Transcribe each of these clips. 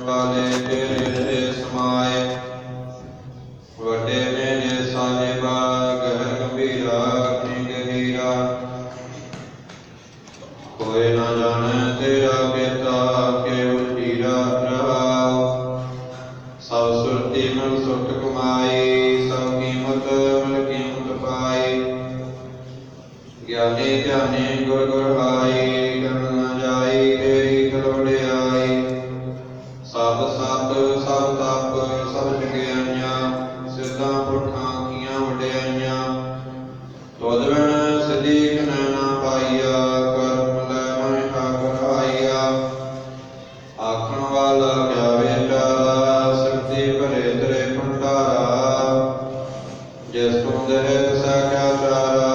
ਵਾਲੇ ਤੇਰੇ ਸਮਾਏ। ਵੱਡੇ ਮੇਰੇ ਸਾਹਿਬਾ ਗਹਿਰ ਗੰਭੀਰਾ ਅਗਨੀ ਗਹੀਰਾ। ਕੋਇ ਨਾ ਜਾਣੈ ਤੇਰਾ ਕੀਤਾ ਕੇਵਲ ਹੀਰਾ ਰਹਾਉ। ਸਭ ਸੁਰਤੀ ਮਨ ਸੁਰਤ ਕਮਾਈ, ਸਭ ਕੀਮਤ ਮਿਲ ਕੀਮਤ ਪਾਈ। ਗਿਆਨੀ ਧਿਆਨੀ ਗੁਰ ਗੁਰ ਹਾਈ, ਗਨ ਨ ਜਾਈ ਤੇਰੀ ਗਲ ਵਡਿਆਈ। ਸਭ ਸਤ ਸਭ ਤਪ ਸਭ ਜਗਿਆਈਆਂ, ਸਿੱਧਾਂ ਪੁਰਖਾਂ ਕੀਆਂ ਵਡਿਆਈਆਂ। ਤੁਧ ਬਿਨ ਸਿਧੀ ਕਿਨੈ ਨਾ ਪਾਈਆ, ਕਰਮ ਲੈ ਮਹਿ ਠਾਕੁਰ ਆਈਆ। ਆਖਣ ਵਾਲਾ ਕਿਆ ਵਿਚਾਰਾ, ਸ਼ਕਤੀ ਭਰੇ ਤੇਰੇ ਭੰਡਾਰਾ। ਜਿਸ ਤੁਮ ਦੇਹ ਤਿਸੈ ਕਿਆ ਚਾਰਾ,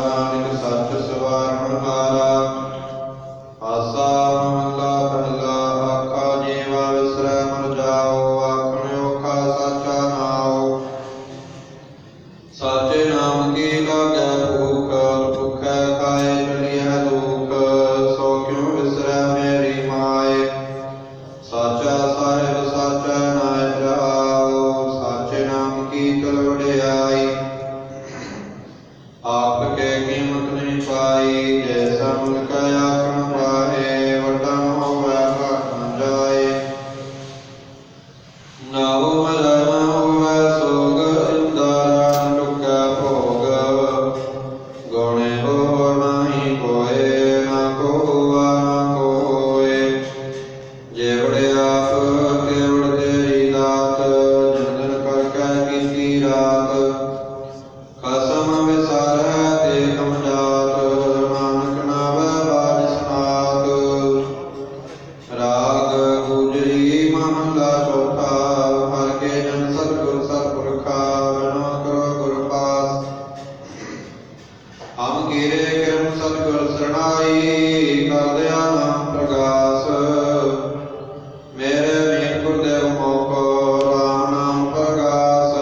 ਨਾਨਕ ਸੱਚ ਸਵਾਰਣ ਹਾਰਾ। ਆਸਾ ਮਹਲਾ ਪਹਿਲਾ, ਆਖਾ ਜੀਵਾ ਵਿਸਰੈ ਮਰ ਜਾਓ। ਆਖਣ ਔਖਾ ਸਾਚਾ ਨਾਉ, ਸਾਚੇ ਨਾਮ ਕੀ ਲਾਗੈ ਭੂਖ। ਭੁਖੈ ਖਾਏ ਚਲੀਐ ਦੁਖ, ਸੋ ਕਿਉ ਵਿਸਰੈ ਮੇਰੀ ਮਾਏ। ਸਾਚਾ ਸਾਹਿਬ ਸਾਚਾ ਨਾਇ ਰਹਾਉ, ਸਾਚੇ ਨਾਮ ਕੀ ਗਲ ਵਡਿਆਈ। ਆਪ ਕੇ ਕੀਮਤ ਨਹੀਂ ਪਾਈ, ਜੈਸਾ ਮੁਲਕ ਆਖਣ ਪਾਹੇ। ਵੱਡਾ ਨ ਹੋਵੈ ਘਟ ਨ ਜਾਏ, ਨਾਉ ਮਰੈ ਨ ਹੋਵੈ ਸੋਗ। ਇੰਦਾਰਾ ਨ ਟੁਕੈ ਭੋਗ, ਗੌਣੇ ਹੋ ਨਾਹੀ ਕੋਇ। ਨਾ ਕੋ ਹੁਆ ਨਾ ਕੋਇ, ਜੇਵੜ ਆਪ ਕੇਵੜ ਤੇਰੀ ਦਾਤ। ਜਿਨ ਦਿਨ ਕਰ ਕੈ ਕੀਤੀ ਰਾਤ, ਖਸਮ ਵਿਸਾਰੈ ਤੇ ਕਮ ਜਾਤ। ਨਾਨਕ ਨਾਵੈ ਬਾਜ ਸਨਾਤ। ਰਾਗ ਗੁਜਰੀ ਮਹਲਾ ਚੌਥਾ, ਹਰਿ ਕੇ ਜਨ ਸਤਿਗੁਰ ਸਤਿਪੁਰਖਾ। ਬਿਨੋ ਕਰੋ ਗੁਰ ਪਾਸ, ਹਮ ਕੀਰੇ ਕਿਰਮ ਸਤਿਗੁਰ ਸਰਣਾਈ। ਕਰ ਦਿਆ ਨਾਮ ਪ੍ਰਗਾਸ, ਮੇਰੇ ਮੀਤ ਗੁਰਦੇਵ ਮੋਕੋ। ਰਾਮ ਨਾਮ ਪ੍ਰਗਾਸ,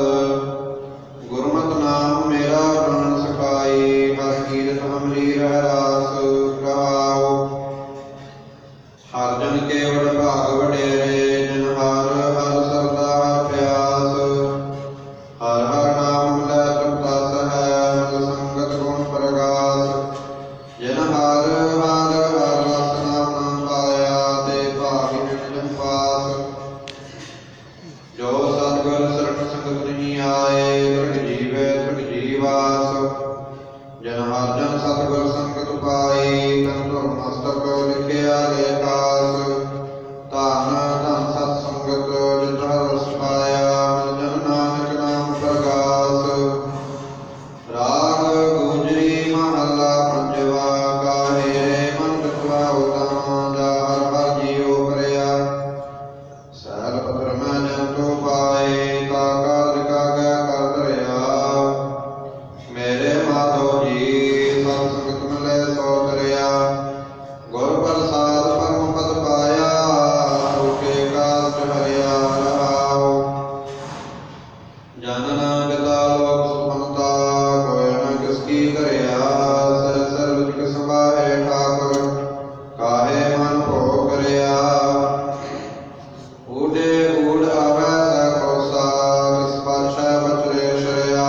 ਗੁਰਮਤਿ ਨਾਮ ਮੇਰਾ ਪ੍ਰਾਣ ਸਖਾਈ। ਹਰਿ ਕੀਰਤ ਹਮਰੀ ਰਹਿ ਰਾਸ ਰਹਾਉ। ਹਰਿ ਜਨ ਕੇਵਲ ਭਾਗ ਵਡੇਰੇ, ਜਿਨ ਹਰਿ ਹਰਿ ਸਰਦਾ ਹਰਿ ਪਿਆਸ। ਹਰਿ ਹਰਿ ਨਾਮ ਲੈ ਤ੍ਰਿਪਤਾ ਸਹੈ, ਮਲ ਸੰਗਤ ਗੁਣ ਪ੍ਰਗਾਸ। ਜਿਨ ਹਰਿ ਹਰਿ ਹਰਿ ਰਸ ਨਾਮ ਨਾ ਪਾਇਆ, ਤੇ ਭਾਗਿ ਨਿਰਜਨ ਪਾਸ। ਜੋ ਸਤਿਗੁਰ ਸਰਣ ਸੰਗਤ ਨਹੀਂ ਆਏ, ਤ੍ਰਿਗ ਜੀਵੈ ਤ੍ਰਿਗ ਜੀਵਾਸ। ਜਿਨ ਹਰਿ ਜਨ ਸਤਿਗੁਰ ਸੰਗਤ ਪਾਈ, ਤਨ ਧੁਰ ਮਸਤਕ ਲਿਖਿਆ ਲੇਖਾਸ। ਧੰਨ ਧੰਨ ਸਤ ਸੰਗਤ ਜਿਤ ਹਰਿ ਰਸ ਪਾਇਆ, ਮਿਲ ਜਨ ਨਾਨਕ ਨਾਮ ਪ੍ਰਗਾਸ। ਰਾਗ ਗੁਜਰੀ ਮਹਲਾ ਪੰਜਵਾ, ਕਾਹੇ ਰੇ ਮਨ ਬਿਤਵਾ ਉਤਮ। ਜਾ ਹਰਿ ਹਰਿ ਜੀਉ ਕਰਿਆ, ਸੈਲ ਪਤਰ ਮੈਂ ਜਨ ਤੋ ਪਾਏ। ਤਾ ਕਾਜ ਕਾਗੈ ਕਰ ਧਰਿਆ, ਮੇਰੇ ਮਾਧੋ ਜੀ ਸਤ ਸੰਗਤ ਮਿਲੈ ਸੋ ਤਰਿਆ। ਗੁਰ ਪ੍ਰਸਾਦ ਪਰਮ ਪਦ ਪਾਇਆ, ਹੋਕੇ ਕਾਜ ਹਰਿਆ ਰਹਾਉ। ਜਨ ਨਾਮ ਪਿਤਾ ਲੋਕ ਸੁਖਮਤਾ, ਕੋਇ ਨ ਕਿਸ ਕੀ ਧਰਿਆ। ਸਹਿ ਸਰਬ ਜਗ ਸੰਭਾਹੇ ਠਾਕੁਰ, ਕਾਹੇ ਮਨ ਭੋ ਕਰਿਆ। ਊਡੇ ਊੜ ਆਵੈ ਸਹਿ ਕੋਸਾ, ਕਿਸ ਪਾਛੈ ਬਚਰੇ ਸ਼ਰਿਆ।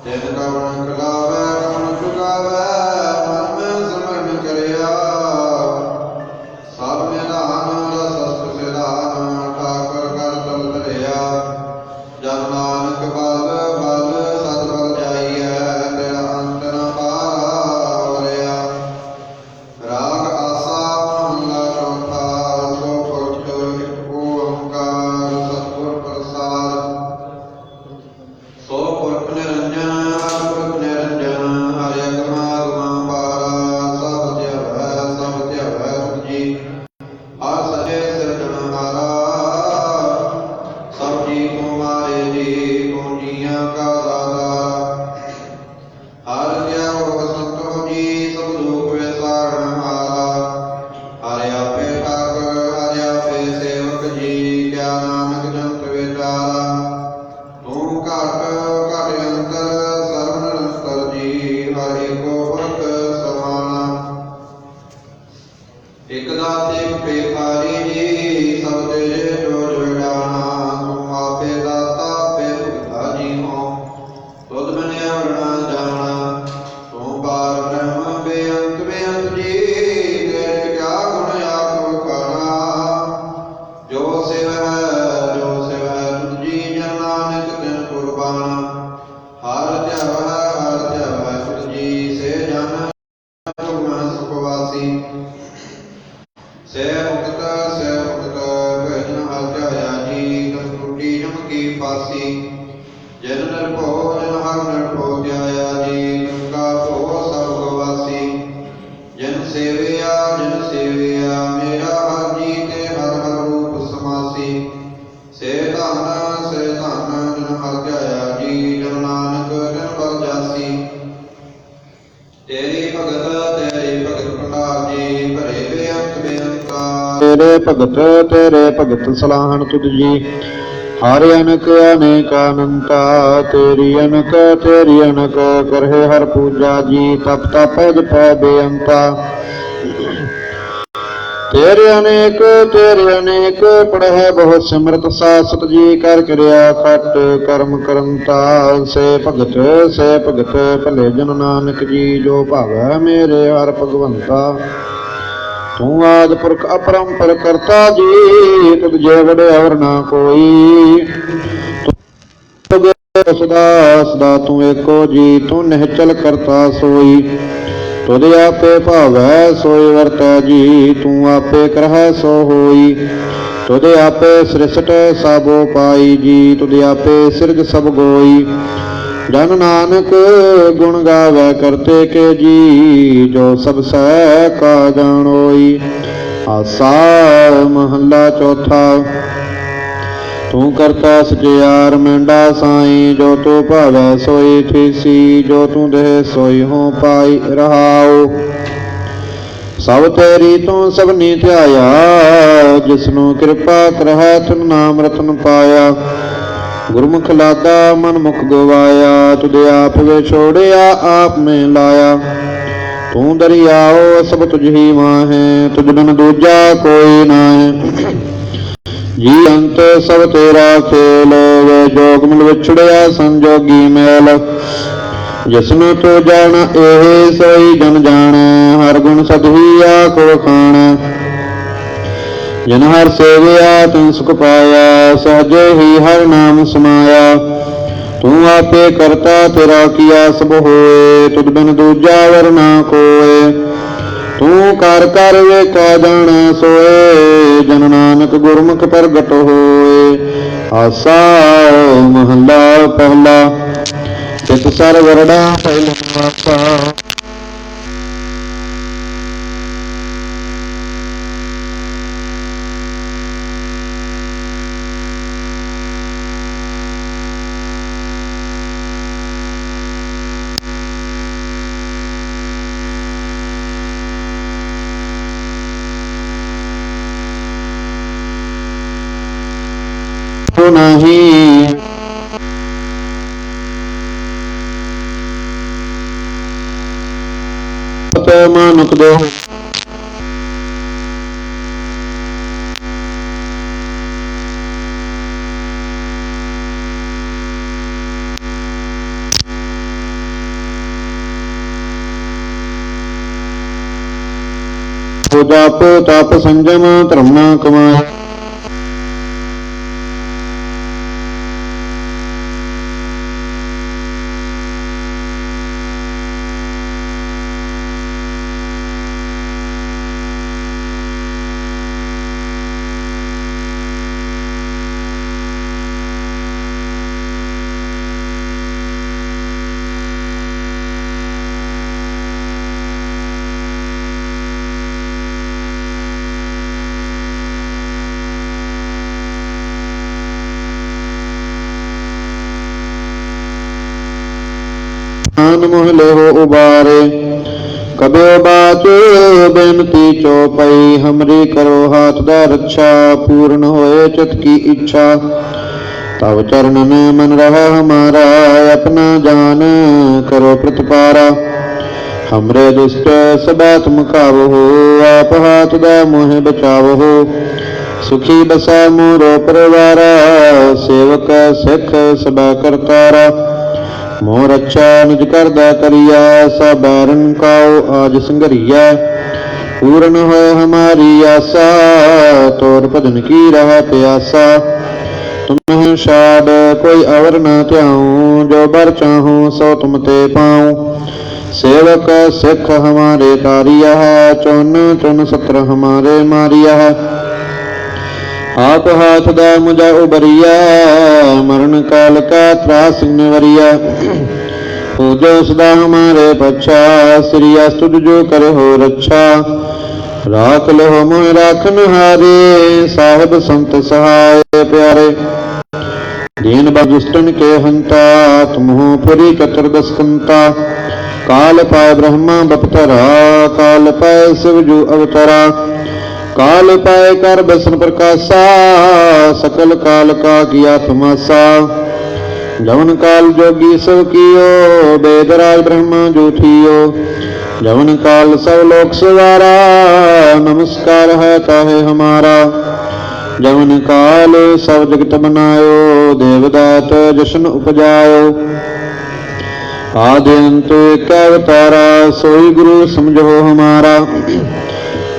ਤਿਨ ਕਵਣ ਖਿਲਾਵੈ ਕਵਣ ਚੁਗਾਵੈ, ਮਨ ਮੈਂ ਸਿਮਰਨ ਕਰਿਆ। ਸਭ ਨਿਧਾਨ ਰਸ ਰਸ ਸਿਧਾਨ, ਠਾਕੁਰ ਕਰ ਤਲ ਧਰਿਆ। ਜਨ ਨਾਨਕ ਬਲ ਬਲ ਸਤ ਬਲ ਜਾਈਐ, ਤੇਰਾ ਅੰਤ ਨ ਪਾਰਾ ਵਰਿਆ। ਰਾਗ ਆਸਾ ਮਹਲਾ ਚੌਥਾ, ਸੋ ਪੁਰਖ ਇਕ ਓੰਕਾਰ। ਸਤਿਗੁਰ ਪ੍ਰਸਾਦ, ਸੋ ਪੁਰਖ ਨਿਰੰਜਨ ਹਰਿ ਪੁਰਖ ਨਿਰੰਜਨ। ਹਰਿ ਅਗਮਾ ਅਗਮਾ ਪਾਰਾ, ਸਭ ਧਿਆਵੈ ਸਭ ਧਿਆਵੈ ਤੁਧ ਜੀ। ਹਰਿ ਸਚੇ ਸਿਰਜਣਹਾਰਾ, ਸਭ ਜੀ ਤੁਮਾਰੇ ਜੀ। ਤੂੰ ਜੀਆਂ ਕਾ ਦਾਤਾ, ਹਰਿ ਧਿਆਵੋ ਸੰਤੋ ਜੀ। ਸਭ ਦੁਖ ਵਿਸਾਰਣਹਾਰਾ, ਹਰਿ ਆਪੇ ਠਾਕੁਰ ਹਰਿ ਆਪੇ ਸੇਵਕ ਜੀ। ਕਿਆ ਨਾਨਕ ਜੰਤ ਵਿਚਾਰਾ, ਤੂੰ ਘਟ ਘਟ ਅੰਤਰ ਸਰਬ ਨਿਰੰਤਰ ਜੀ। ਹਰਿ ਕੋ ਪੁਰਖ ਸਮਾਨਾ, ਇਕ ਦਾਤੇ ਭੇਖਾਰੀ ਜੀ। ਸਭ ਤੇਰੇ ਸਹਿ ਭਗਤ ਭਜਨ ਹਰਿ ਧਿਆਇਆ ਜੀ। ਤਨ ਟੁੱਟੀ ਜਮ ਕੀ ਫਾਸੀ, ਜਨ ਨਿਰਭਉ ਜਨ ਹਰਿ ਨਿਰਭਉ ਧਿਆਇਆ ਜੀ। ਤਨ ਕਾ ਭਉ ਸਭ ਗਵਾਸੀ, ਜਨ ਸੇਵਿਆ ਮੇਰਾ ਹਰਿ ਜੀ ਤੇ ਹਰਿ ਹਰਿ ਰੂਪ ਸਮਾਸੀ। ਸੇ ਧਨ ਜਨ ਹਰਿ ਧਿਆਇਆ ਜੀ। ਜਨ ਨਾਨਕ ਜਨ ਬਲ ਜਾਸੀ। ਤੇਰੀ ਭਗਤ ਭੰਡਾਰ ਜੀ, ਭਰੇ ਬੇਅੰਤ ਬੇਅੰਤਾ। ਤੇਰੇ ਭਗਤ ਸਲਾਹਣ ਤੁਧ ਜੀ। ਹਰਿ ਅਨਕ ਅਨੇਕ ਅਨੰਤਾ, ਤੇਰੀ ਅਨਕ ਕਰਹਿ ਹਰ ਪੂਜਾ ਜੀ। ਤਪ ਜਪੈ ਬੇਅੰਤਾ। ਤੇਰੇ ਅਨੇਕ ਪੜ੍ਹੈ ਬਹੁਤ ਸਿਮਰਤ ਸਾਸਤ ਜੀ। ਕਰ ਕਿਰਿਆ ਖਟ ਕਰਮ ਕਰੰਤਾ। ਸੇ ਭਗਤ ਭਲੇ ਜਨ ਨਾਨਕ ਜੀ। ਜੋ ਭਾਵੈ ਮੇਰੇ ਹਰਿ ਭਗਵੰਤਾ। ਤੂੰ ਆਦਿ ਪੁਰਖ ਅਪਰੰਪਰ ਕਰਤਾ ਜੀ। ਤੁਧ ਜੇ ਵਡਿਆਵਰ ਨਾ ਕੋਈ। ਸਦਾ ਤੂੰ ਏਕੋ ਜੀ। ਤੂੰ ਨਿਹਚਲ ਕਰਤਾ ਸੋਈ। ਤੁਧ ਆਪੇ ਭਾਵੈ ਸੋਈ ਵਰਤੈ ਜੀ। ਤੂੰ ਆਪੇ ਕਰਹਿ ਸੋ ਹੋਈ। ਤੁਧ ਆਪੇ ਸ੍ਰਿਸ਼ਟ ਸਭੋ ਪਾਈ ਜੀ। ਤੁਧ ਆਪੇ ਸਿਰਜ ਸਭ ਗੋਈ। ਜਨ ਨਾਨਕ ਗੁਣ ਗਾਵੈ ਕਰਤੇ ਕੇ ਜੀ। ਜੋ ਸਭ ਸਹਿ ਕਾ ਜਾਣੋਈ। ਆਸਾ ਮਹੱਲਾ ਚੌਥਾ। ਤੂੰ ਕਰਤਾ ਸਚਿਆਰ ਮੈਂਡਾ ਸਾਈ। ਜੋ ਤੂੰ ਭਾਵੈ ਸੋਈ ਥੀਸੀ। ਜੋ ਤੂੰ ਦੇਹ ਸੋਈ ਹੋ ਪਾਈ ਰਹਾਉ। ਸਭ ਤੇਰੀ ਤੂੰ ਸਭਨੀ ਧਿਆਇਆ। ਜਿਸਨੂੰ ਕਿਰਪਾ ਕਰਹਿ ਤਿਨ ਨਾਮ ਰਤਨ ਪਾਇਆ। ਗੁਰਮੁਖ ਲਾਦਾ ਮਨ ਮੁਖ ਗਵਾਇਆ। ਤੁਧ ਆਪ ਵਿਛੋੜਿਆ ਆਪ ਮੈਂ ਲਾਇਆ। ਤੂੰ ਦਰਿਆਓ ਸਭ ਤੁਝ ਹੀ ਮਾਹੈ। ਤੁਝ ਬਿਨ ਦੂਜਾ ਕੋਈ ਨਾਹੈ। ਜੀ ਅੰਤ ਸਭ ਤੇਰਾ ਖੇਲ। ਵੇ ਜੋਗ ਮਿਲ ਵਿਛੜਿਆ ਸੰਜੋਗੀ ਮੈਲ। ਜਿਸਨੂੰ ਤੂੰ ਜਾਣ ਇਹ ਸੋਈ ਜਨ ਜਾਣੈ। ਹਰ ਗੁਣ ਸਦਹੀ ਆਖੋ ਖਾਣੈ। ਜਿਨ ਹਰਿ ਸੇਵਿਆ ਤਿਨ ਸੁਖ ਪਾਇਆ। ਸਹਜੇ ਹੀ ਹਰਿ ਨਾਮ ਸਮਾਇਆ। ਤੂੰ ਆਪੇ ਕਰਤਾ ਤੇਰਾ ਕੀਆ ਸਭ ਹੋਏ। ਤੁਧ ਬਿਨ ਦੂਜਾ ਵਰ ਨਾ ਕੋਏ। ਤੂੰ ਕਰ ਵੇਖਾ ਜਾਣੈ ਸੋਏ। ਜਨ ਨਾਨਕ ਗੁਰਮੁਖ ਪ੍ਰਗਟ ਹੋਏ। ਆਸਾ ਮਹੱਲਾ ਪਹਿਲਾ। ਚਿਤ ਸਰ ਵਰੜਾ ਪਹਿਲਾ ਆਸਾ। ਨਹੀਂ ਮਾਨੁਕ ਦੋ। ਜਪ ਤਪ ਸੰਜਮ ਧਰਮ ਨਾ ਕਮਾਏ। ਮੋਹ ਲੇਹੋ ਉਬਾਰੇ। ਕਬਿ ਬਾਚ ਬੇਨਤੀ ਚਉਪਈ। ਹਮਰੀ ਕਰੋ ਹਾਥ ਦਾ ਰੱਛਾ। ਪੂਰਨ ਹੋਏ ਚਿਤ ਕੀ ਇੱਛਾ। ਤਵ ਚਰਨਨ ਮਨ ਰਹਾ ਹਮਾਰਾ। ਆਪਣਾ ਜਾਨ ਕਰੋ ਪ੍ਰਤਪਾਰਾ। ਹਮਰੇ ਦੁਸ਼ਟ ਸਦਾ ਤੁਮ ਖਾਵੋ। ਆਪ ਹਾਥ ਦਾ ਮੋਹ ਬਚਾਵੋ। ਸੁਖੀ ਬਸੈ ਮੋਰੋ ਪਰਿਵਾਰਾ। ਸੇਵਕ ਸਿੱਖ ਸਦਾ ਕਰਤਾਰਾ। ਮੋਹ ਰੱਛਾ ਨਿਜ ਕਰਦਾ ਕਰੀਆ। ਸਾ ਬੈਰਨ ਕਾਉ ਆਜ ਸੰਘਰੀਆ। ਪੂਰਨ ਹੋਏ ਹਮਾਰੀ ਆਸਾ। ਤੋਰ ਭਜਨ ਕੀ ਰਹਿ ਪਿਆਸਾ। ਤੁਮਹਿ ਛਾੜ ਕੋਈ ਅਵਰ ਨਾ ਧਿਆਉ। ਜੋ ਬਰ ਚਾਹੂੰ ਸੋ ਤੁਮ ਤੇ ਪਾਉ। सेवक सिख हमारे तारिया है, चुन चुन सत्र हमारे मारिया है। आप हाथ दा मुझा उबरिया, मरण काल का त्रास निवरिया। पूजो सदा हमारे पच्छा, श्री अस्तुत जो करे हो रक्षा। राख लो मोह राखन हारे, साहिब संत सहाय प्यारे। दीन बदुष्टन के हंता, तुमहो पुरी चतुर्दश कंता। काल पाए ब्रह्मा बपतरा, काल पाए शिव जू अवतरा। काल पाए कर बसन प्रकाशा, सकल काल का किया तमाशा। जवन काल जोगी सब कियो, वेदराज ब्रह्मा जो थियो। जवन काल सब लोक सवारा, नमस्कार है ताहे हमारा। जवन काल सब जगत बनायो, देवदात जशन उपजायो। आदि अंत एक अवतारा, सोई गुरु समझो हमारा।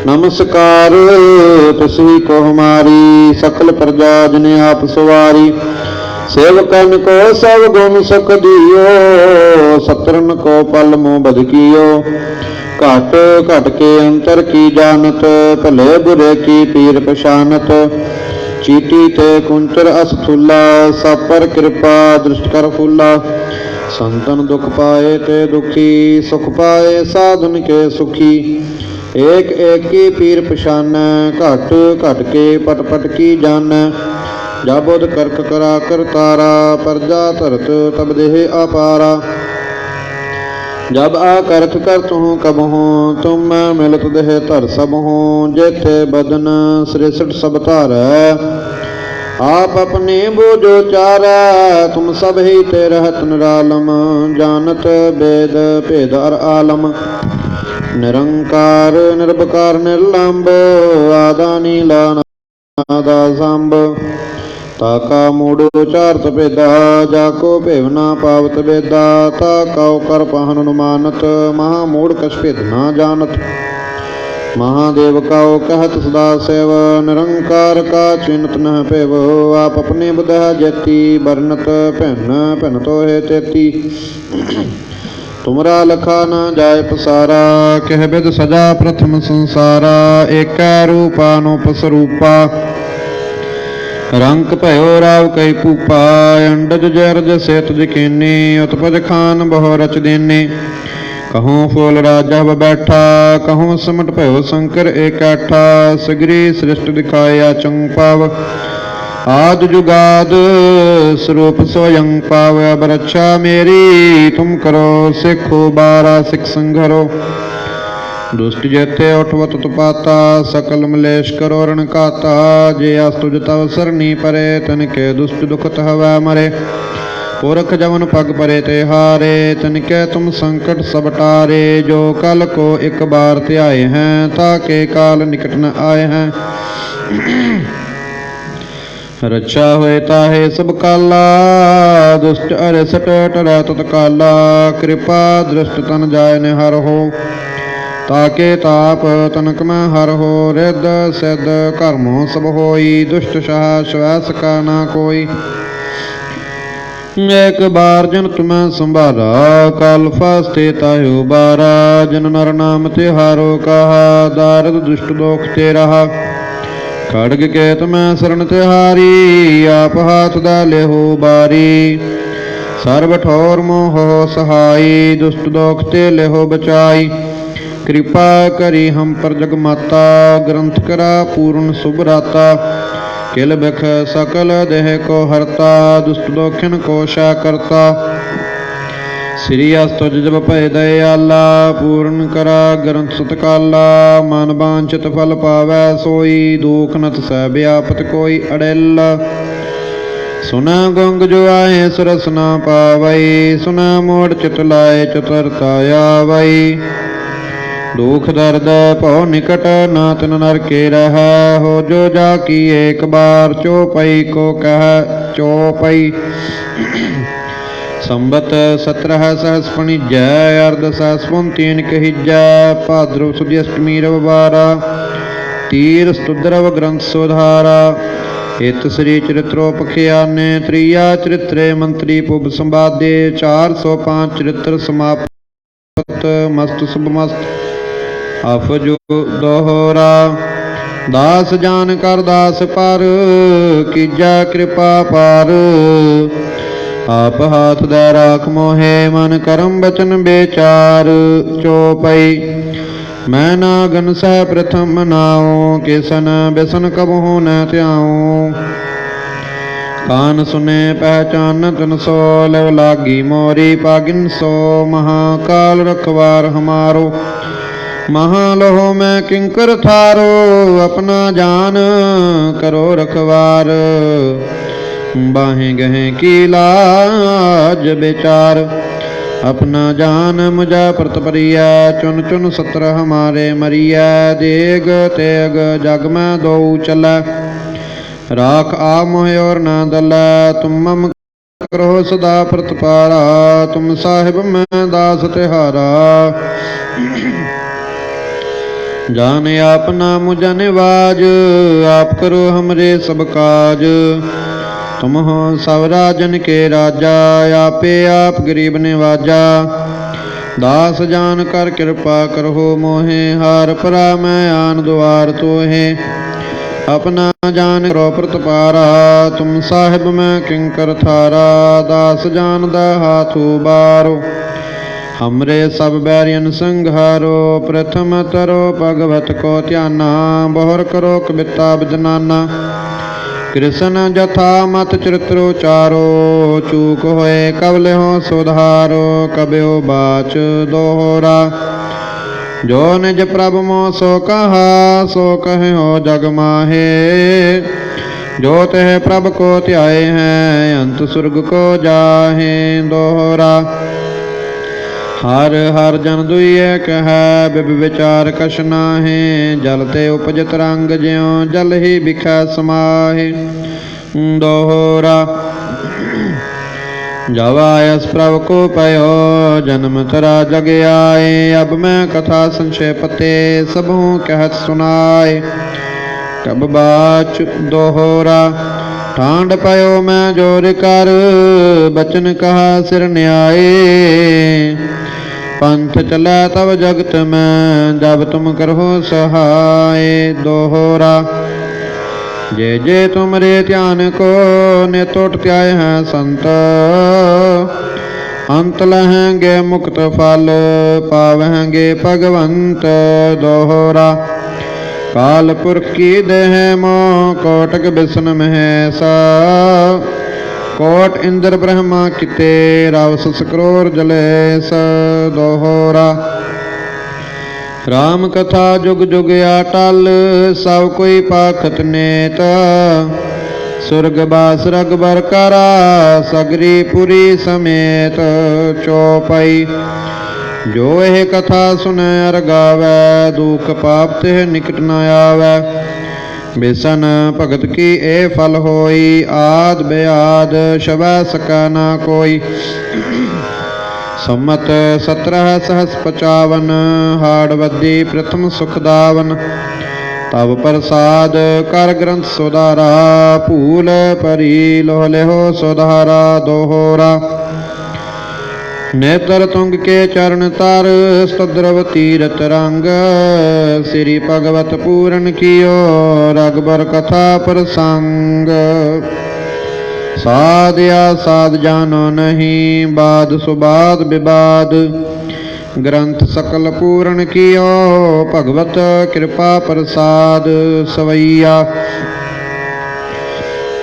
नमस्कार तुसी को हमारी, सकल प्रजा जिन्हें आप सवारी। सेवकन को सब गुण सुख दियो, सत्रन को पल मोह बद कियो। घट घट के अंतर की जानत, भले बुरे की पीर पछानत। चीटी ते कुंचर अस्थूला, सब पर कृपा दृष्ट कर फूला। संतन दुख पाए ते दुखी, सुख पाए साधन के सुखी। एक एक की पीर पछान, घट घट के पट पट की जान। जाबोध करक करा कर तारा, प्रजा धरत तब देह अपारा। जब आकरख कर तू कब हो, तुम मिलत देह धर सब हो। जेथे बदन श्रेष्ठ सब तार, आप अपने बोझो चारा। तुम सब ही ते रहत निरालम, जानत वेद भेद अर आलम। निरंकार निर्विकार निर्लंब, आदा नीला नादा सांब। ताका मूढ़ चारत भेदा, जाको भेव ना पावत वेदा। ताकाओ कर पहन अनुमानत, महामूढ़ कछ भेद ना जानत। महादेव काओ कहत सदा सेव, निरंकार का चिन्हत न पेव। आप अपने बुधा जैती, बरनत भैन भैन तो है तेती। तुमरा लखा न जाय पसारा, कह बिद सजा प्रथम संसारा। एक रूपा अनुपस रूपा, रंक भयो राव कई पूपा। अंडज जरज सेत जकीनी, उत्पज खान बहु रच देने। कहूँ फूल राजा बैठा, कहूँ सिमट भयो शंकर एकाठा। सगरी सृष्ट दिखाया चंग पाव, आद जुगाद स्वरूप स्वयं पाव। अब रक्षा मेरी तुम करो, सिखो बारा सिख संघरो। दुष्ट जेते उठवत तुपाता, सकल मलेश करो रण काता। जे अस्तुज तव सरनी परे, तनके दुष्ट दुखत हवै मरे। पुरख जवन पग परे ते हारे, तनके तुम संकट सब टारे। जो कल को एक बार त्याए हैं, ताके काल निकट न आए हैं। रक्षा हुए ताहे सब काला, दुष्ट अरिसट टरै तत्काला। कृपा दृष्ट तन जाय निहर हो, ताके ताप तनक में हर हो। रिद सिद्ध कर्मों सब होई, दुष्ट सहा श्वास का ना कोई। एक बार जन तुम्हें संभारा, काल फास्ते तायो बारा। जन नर नाम तिहारो कहा, दारद दुष्ट दोख ते रहा। खड़ग के तुम्हें शरण तिहारी, आप हाथ डाले हो बारी। सर्व ठोर मोह सहाई, दुष्ट दोख ते ले हो बचाई। कृपा करी हम पर जगमाता, ग्रंथ करा पूर्ण सुभराता। किल बिख सकल देह को हरता, दुष्ट दोखिन को शा करता। श्री अस्तुज जब भय दयाला, पूर्ण करा ग्रंथ सतकाला। मन वांछित फल पावै सोई, दुख नत सह व्यापत कोई अड़ेला। सुना गुंग जो आए सुरस ना पावई, सुना मोड़ चित लाए चतुरता आवई। दुख दर्द भौ निकट ना तिन नर के रह, हो जो जा की एक बार चौपई को कह चौपई। संबत 17 सहस पणिजै, अर्ध सहस पुन कहिजै। भाद्रव सुदी अष्टमी रविवारा, तीर स्तुद्रव ग्रंथ सुधारा। हित श्री चरित्रोपख्याने, त्रिया चरित्रे मंत्री पुब संवादे। 405 चरित्र समाप्त। मस्त मस्त शुभ मस्त अफजु दोहरा। दास जान कर दास पर कीजा कृपा पार। आप हाथ दे राख मोहे मन करम बचन बेचार। चौपाई मैं नागन सह प्रथम नाऊं किसन बिसन कबहू न त्याऊं। कान सुने पहचान तन सो लव लागी मोरी पागिन सो। महाकाल रखवार हमारो महालोह में किंकर थारो। अपना जान करो रखवार बाहें गहें की लाज बेचार। अपना जान मुझा प्रत परिया चुन चुन सत्र हमारे मरिया। देग तेग जग में दो चला राख आ मोह और न दला। तुम मम करो सदा प्रतपारा तुम साहिब मैं दास तिहारा। जान आपना मुझा निवाज आप करो हमरे सब काज। तुम हो सब राजन के राजा आपे आप गरीब निवाजा। दास जान कर कृपा करो मोहे हार परा मैं आन द्वार तोहे। अपना जान करो प्रतपारा तुम साहिब मैं किंकर थारा। दास जान दा हाथू बारो हमरे सब बैरियन संघारो। प्रथम तरो भगवत को ध्याना बहुर करो कविता विदनाना। कृष्ण जथा मत चरित्रो चारो चूक होए कबले हो सुधारो। कब्यो बाच दोहरा जो निज प्रभु मो सो कहा सो कहे हो जग माहे। जो तह प्रभ को त्याए हैं अंत स्वर्ग को जाहे। दोहरा हर हर जन दुई कह बिब विचार कछ नाहे। जलते उपजत रंग ज्यों जल ही बिखै समाहे। दोहरा जब आयस प्रभ को पयो जन्म तरा जग आए। अब मैं कथा संक्षेपते सबहू कहत सुनाए। कब बाच दोहरा ठांड पयो मैं जोर कर बचन कहा सिर न्याय। पंथ चला तब जगत में जब तुम करो सहाय। दोहरा जे जे तुमरे ध्यान को ने तोट त्याय हैं संत। अंत लहेंगे मुक्त फल पावेंगे भगवंत। दोहरा काल पुरख की देह मो कोटक बिसन महेसा। कोट इंद्र ब्रह्मा किते रावस सकरोर जलेस। दोहरा राम कथा जुग जुग अटल सब कोई पाखत नेत। सुरग बास रगबर करा सगरी पुरी समेत। चौपाई जो यह कथा सुने अर गावै दुख पाप तिह निकट न आवै। बेसन भगत की ए फल होई आद बेआद शबै सकै न कोई। सम्मत 17 सहस 55 हाड़वदी प्रथम सुखदावन। तब प्रसाद कर ग्रंथ सुधारा भूल परी लोह लेहो सुधारा। दोहरा नेत्र तुंग के चरण तर स्तद्रव तीरथ रंग। श्री भगवत पूरन कियो रगबर कथा प्रसंग। साध या साध जानो नहीं बाद सुबाद विवाद। ग्रंथ सकल पूरन कियो भगवत कृपा प्रसाद सवैया।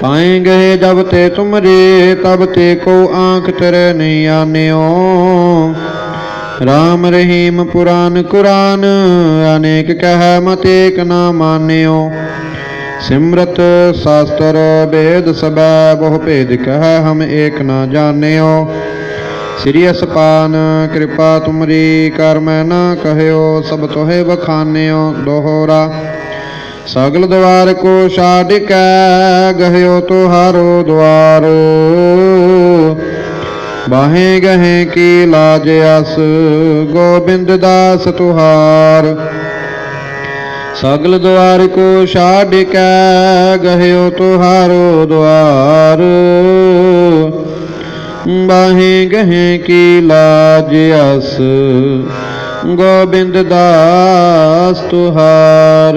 पाएंगे जब ते तुमरे तब ते को आँख तेरे नहीं आन्यो। राम रहीम पुराण कुरान अनेक कह मत एक ना मान्यो। सिमरत शास्त्र वेद सब बहु भेद कह हम एक ना जान्यो। श्री असपान कृपा तुमरी कर मैं न कहयो सब तोहे बखान्यो। दोहरा सगल द्वार को छाड़ कै गहयो तुहारो द्वारो। बाहें गहें की लाज अस गोबिंद दास तुहार। सगल द्वार को छाड़ कै गहयो तुहारो द्वार। बाहें गहें की लाज अस गोबिंद दास तुहार।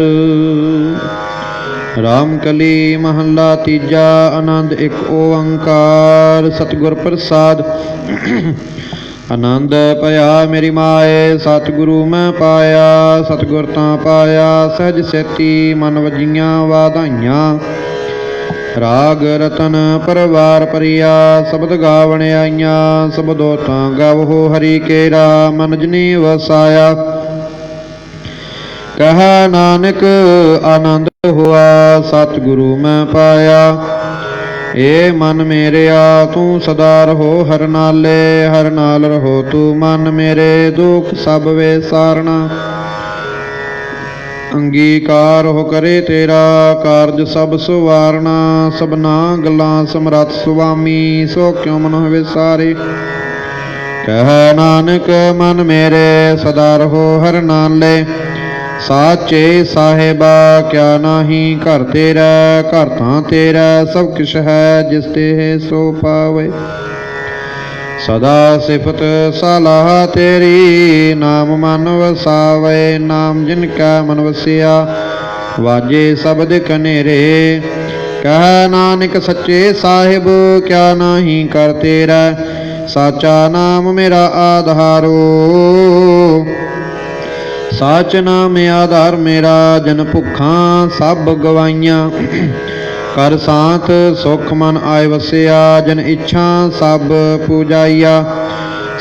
रामकली महला तीजा। आनंद एक ओंकार सतगुर प्रसाद। आनंद पया मेरी माए सतगुरु मैं पाया। सतगुर तां पाया सहज सेती मन वजियां वाधाइयां। राग रतन परवार परिया शब्द गावण आईयां। शब्दो तां गावो हरि केरा मन जनी वसाया। कह नानक आनंद हुआ सतगुरु मैं पाया। ए मन मेरेया तू सदा रहो हर नाले। हर नाल रहो तू मन मेरे दुख सब वे सारना। अंगीकार हो करे तेरा कारज सब सुवारना। सबना गल्लां समरथ सुवामी सो क्यों मन विसारे। कह नानक मन मेरे सदा रहो हर नाले। साचे साहेबा क्या नाही घर तेरा। घर तां तेरा सब किश है जिस ते सो पावे। सदा सिफत सलाह तेरी नाम मन वसावे। नाम जिनका मन वसिया वाजे शब्द कनेरे। कह नानक सच्चे साहिब क्या नाही कर तेरा। साचा नाम मेरा आधारो। साच नाम आधार मेरा जन भुखा सब गवाइयां। कर सांत सुख मन आय वसिया जन इच्छा सब पूजाइया।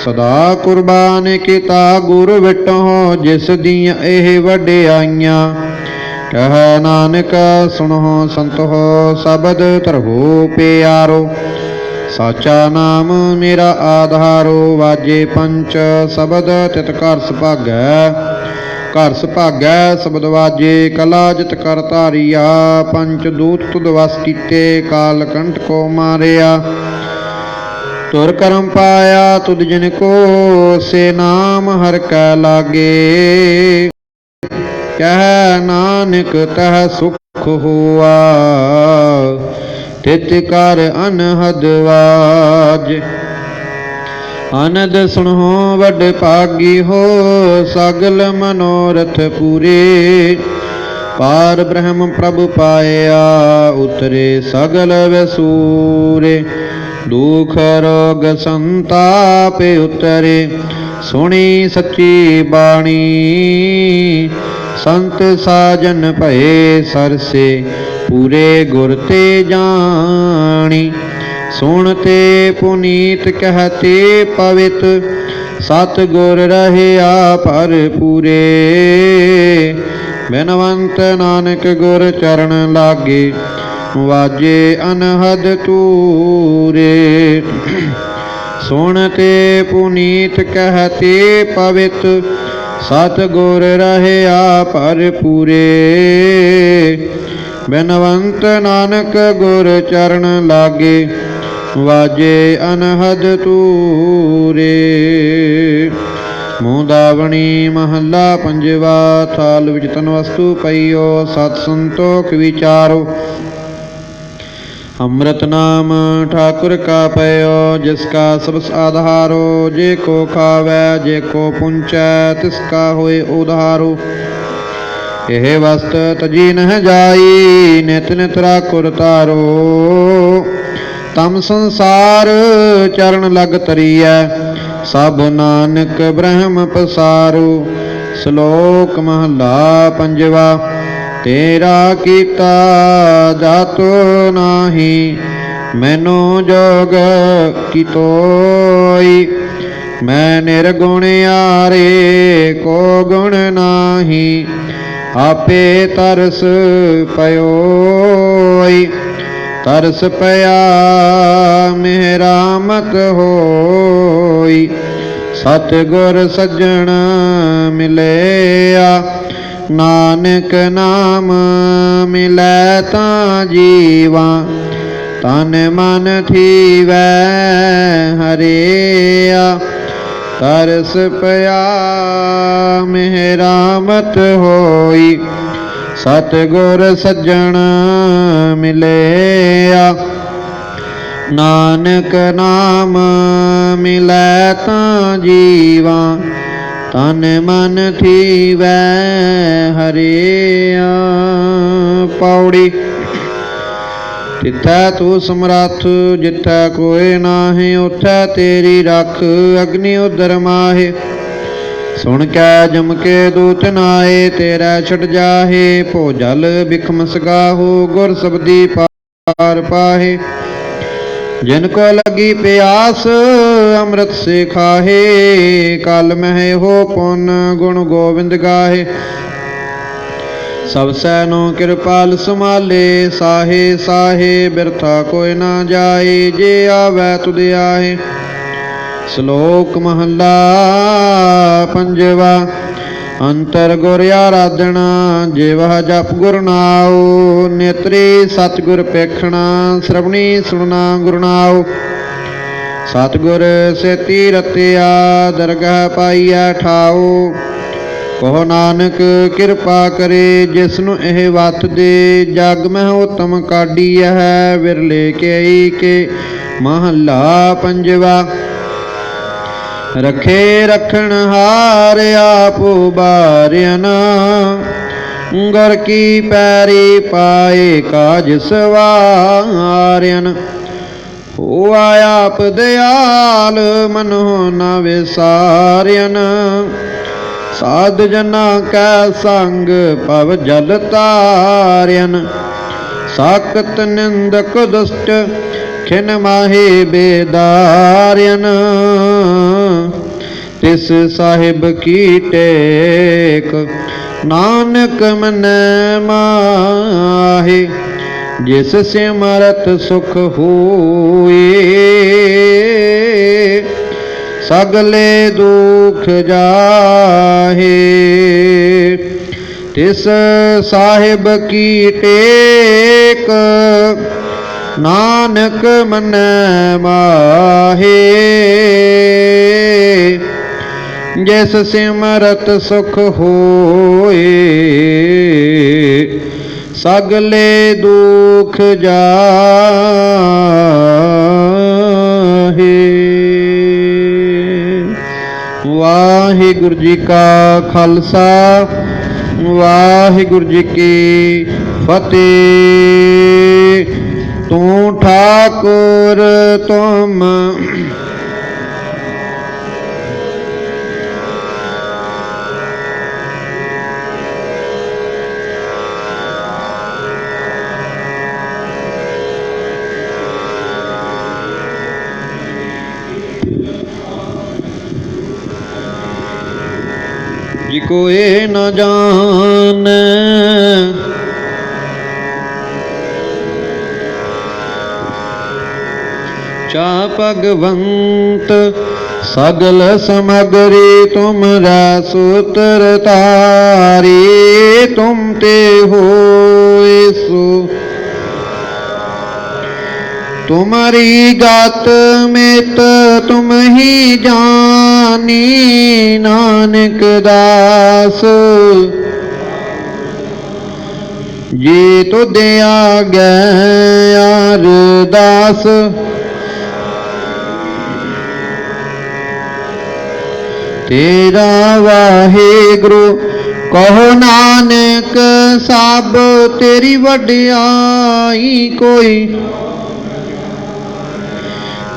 सदा कुर्बान किता गुर विटो जिस दियां एह वड्याइयां। कह नानक सुनो संत हो शब्द धरवो प्यारो। साचा नाम मेरा आधारो वाजे पंच शब्द तित घर सुभागै। घर सुभागै शब्द वाजे कला जित कर धारिया। पंच दूत तुद वस कीते काल कंठ को मारिया। तुर करम पाया तुद जिन को से नाम हर कै लागे। कह नानक तह सुख हुआ तित कर अनहद वाज। आनंद सुनो वड भागी हो सगल मनोरथ पूरे। पार ब्रह्म प्रभु पाया उतरे सगल वसूरे। दुख रोग संताप उतरे सुनी सच्ची बाणी। संत साजन भये सरसे पूरे गुर ते जानी। सुनते पुनीत कहते पवित सतगुर रहया भरपूरे। बिनवंत नानक गुर चरण लागे वाजे अनहद तूरे। सुनते पुनीत कहते पवित सतगुर रहया भरपूरे। बिनवंत नानक गुर चरण लागे वाजे अनहद तूरे। मुदावणी महला पंजवा। थाल विच तन वस्तु पईओ सत संतोख विचारो। अमृत नाम ठाकुर का पयो जिसका सबस आधारो। जे को खावै जे को पुंचै तिसका होए उधारो। यह वस्त तजी नह जाई नित नित राकुर तारो। तम संसार चरण लग तरियै सब नानक ब्रह्म पसारो। श्लोक महला पंजवा। तेरा कीता जातो नाही मैनो जोग कितोई। मैं निर्गुण यारे को गुण नाही आपे तरस पयोई। तरस पया मेरा मत होई। सतगुर सज्जन मिलया नानक नाम मिलै तां जीवा। तन मन थीवै हरिया। तरस पया मेरा मत होई। सतगुर सज्जन मिलया नानक नाम मिलै तां जीवा। तन मन थीवै हरिया। पौड़ी। तिथै तू समरथ जिथै कोई नाहि, उथै तेरी रख अग्नि उदर माहे। सुन कै जम के दूत नाए, तेरै छट जाहे। भो जल बिखम सगाहो, गुर सबदी पार पाहे। जिनको लगी प्यास अमृत से खाहे, काल मह हो पुन गुण गोविंद गाहे। सब सैनो कृपाल संभाले, साहे साहे बिरथा कोई ना जाए। जे आवै तुद आहे। श्लोक महला पंजवा। अंतर गुर आराधना, जेवह जप गुर नाओ। नेत्री सतगुर पेखना, श्रवणी सुनना गुर नाओ। सतगुर सेती रतिया, दरगह पाईया ठाओ। कहो नानक किरपा करे, जिसनु एह वत दे। जग में उत्तम काढ़ी है, विरले के महला पंजवा। रखे रखन हार आप बारियन, गुर की पैरी पाए काज सवारियन। हुआ आप दयाल मनो न विसारियन, साध जना कै संग पव जल तारियन। साकत निंदक दुष्ट खिन माहे बेदारियन, तिस साहिब की टेक नानक मन माहे। जिस सिमरत सुख होए, सगले दुख जाहे। तिस साहिब की टेक नानक मन माहे। जिस सिमरत सुख होए, सगले दुख जाहे। वाहिगुरु जी का खालसा, वाहिगुरु जी की फतेह। तू ठाकुर तुम जी कोई न जाने। चा भगवंत सगल समगरी, तुमरा सूत्र तारी। तुम ते हो सो तुम्हारी गात मित तुम ही जानी। नानक दास जी तो दिया गया अरदास। तेरा वाहिगुरु कहो नानक, सब तेरी वड्याई कोई।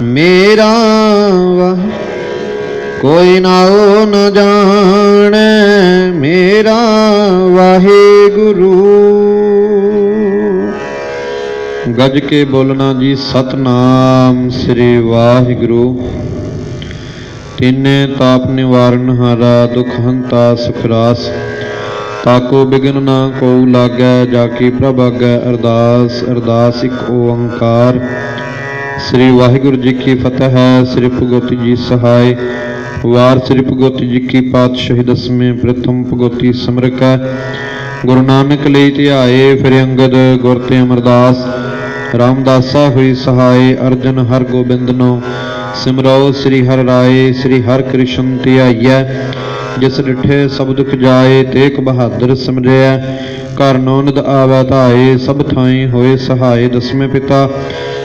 मेरा कोई नाओ न जाने, मेरा वाहिगुरु। गज के बोलना जी सतनाम श्री वाहिगुरु। तिन्ने ताप निवारण हारा, दुख हंता सुख रास। ताको बिघन ना को लागै, जाकी प्रभ आगै अरदास। अरदास इक ओंकार। श्री वाहिगुरु जी की फतह है। श्री भगवती जी सहाय। वार श्री भगवती जी की पातशाही दसवें प्रथम भगवती समरक है। गुरु नानक लई ध्याए, फिर अंगद गुर ते अमरदास। रामदासा हुई सहाय, अर्जन हर गोबिंद नो। सिमरो श्री हर राय, श्री हर कृष्ण ध्याइयै। जिस डिठे सब दुख जाए तेक बहादुर सिमरिया घर नौनद आवै धाए सब थाई होए सहाय। दसवें पिता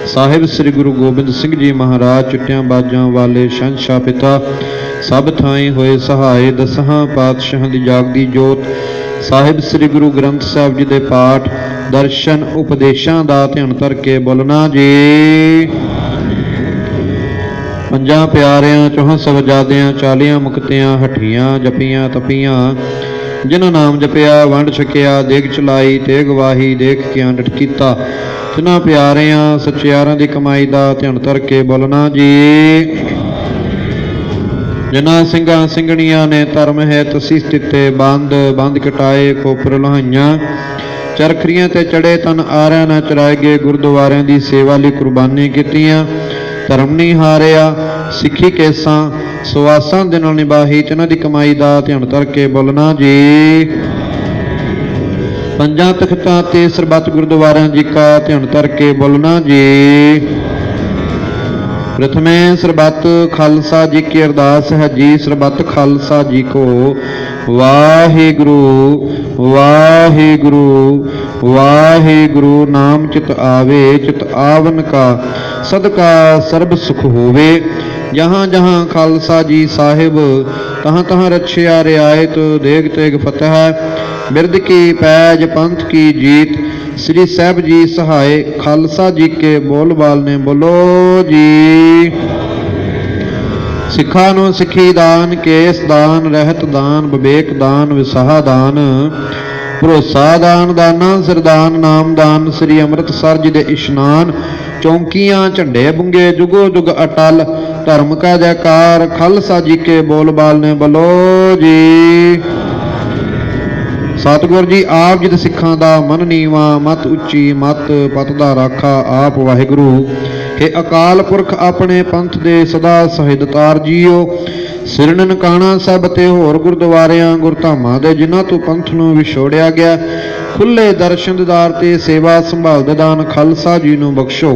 साहिब श्री गुरु गोबिंद सिंह जी महाराज चुटियां बाजां वाले शहंशाह पिता सब थाई होए सहाय। दसां पातशाहां दी जागदी जोत साहिब श्री गुरु ग्रंथ साहिब जी दे पाठ दर्शन उपदेशां दा ध्यान करके बोलना जी। ਪੰਜਾਂ ਪਿਆਰਿਆਂ ਚੌਹਾਂ ਸਵਜਾਦਿਆਂ 40 ਮੁਕਤਿਆਂ ਹੱਠੀਆਂ ਜਪੀਆਂ ਤਪੀਆਂ ਜਿਨ੍ਹਾਂ ਨਾਮ ਜਪਿਆ ਵੰਡ ਛਕਿਆ ਦੇਗ ਚਲਾਈ ਤੇ ਗਵਾਹੀ ਦੇਖ ਕੇ ਅੰਡਟ ਕੀਤਾ ਜਿਨ੍ਹਾਂ ਪਿਆਰਿਆਂ ਸੱਚਿਆਰਾਂ ਦੀ ਕਮਾਈ ਦਾ ਧਿਆਨ ਕਰਕੇ ਬੋਲਣਾ ਜੀ। ਜਿਨ੍ਹਾਂ ਸਿੰਘਾਂ ਸਿੰਘਣੀਆਂ ਨੇ ਧਰਮ ਹੈ ਤਸੀਸ ਦਿੱਤੇ ਬੰਦ ਕਟਾਏ ਖੋਪਰ ਲਹਾਈਆਂ ਚਰਖਰੀਆਂ ਤੇ ਚੜੇ ਤਨ ਆਰਿਆਂ ਨਾ ਚਰਾਏ ਗਏ ਗੁਰਦੁਆਰਿਆਂ ਦੀ ਸੇਵਾ ਲਈ ਕੁਰਬਾਨੀ ਕੀਤੀਆਂ ਧਰਮ ਨਹੀਂ ਹਾਰਿਆ ਸਿੱਖੀ ਕੇਸਾਂ ਸੁਆਸਾਂ ਦੇ ਨਾਲ ਨਿਭਾਹੀ ਤੇ ਇਹਨਾਂ ਦੀ ਕਮਾਈ ਦਾ ਧਿਆਨ ਕਰਕੇ ਬੋਲਣਾ ਜੀ। ਪੰਜਾਂ ਤਖਤਾਂ ਤੇ ਸਰਬੱਤ ਗੁਰਦੁਆਰਿਆਂ ਜੀ ਕਾ ਧਿਆਨ ਕਰਕੇ ਬੋਲਣਾ ਜੀ। ਪ੍ਰਥਮੇ ਸਰਬੱਤ ਖਾਲਸਾ ਜੀ ਕੀ ਅਰਦਾਸ ਹੈ ਜੀ। ਸਰਬੱਤ ਖਾਲਸਾ ਜੀ ਕੋ ਵਾਹਿਗੁਰੂ ਵਾਹਿਗੁਰੂ ਵਾਹਿਗੁਰੂ ਨਾਮ ਚਿਤ ਆਵੇ ਚਿਤ ਆਵਨ ਕਾ ਸਦਕਾ ਸਰਬ ਸੁਖ ਹੋਵੇ। ਜਹਾਂ ਜਹਾਂ ਖਾਲਸਾ ਜੀ ਸਾਹਿਬ ਤਹਾਂ ਤਹਾਂ ਰਛਿਆ ਰਿਆਇਤ ਦੇਗ ਤੇਗ ਫਤਿਹ ਬਿਰਦ ਕੀ ਪੈਜ ਪੰਥ ਕੀ ਜੀਤ श्री साहब जी सहाय खालसा जी के बोल बाल ने बोलो जी। सिखा नु सिखी दान केस दान रहत दान विवेक दान विसाहा दान भरोसा दान दाना सिरदान नाम दान श्री अमृतसर जी दे इशनान चौंकियां झंडे बुंगे जुगो जुग अटल धर्म का जयकार खालसा जी के बोल बाल ने बोलो जी। सतगुर जी आप जित सिखां दा मन नीवा मत उच्ची मत पत दा राखा आप वाहिगुरु हे अकाल पुरख अपने पंथ दे सदा सहिदतार जीओ सिर ननकाणा सब ते होर गुरद्वारियां गुरधामां दे जिन्हां तो पंथ नूं विछोड़िया गया खुले दर्शन दीदार ते सेवा संभाल दे दान खालसा जी नूं बख्शो।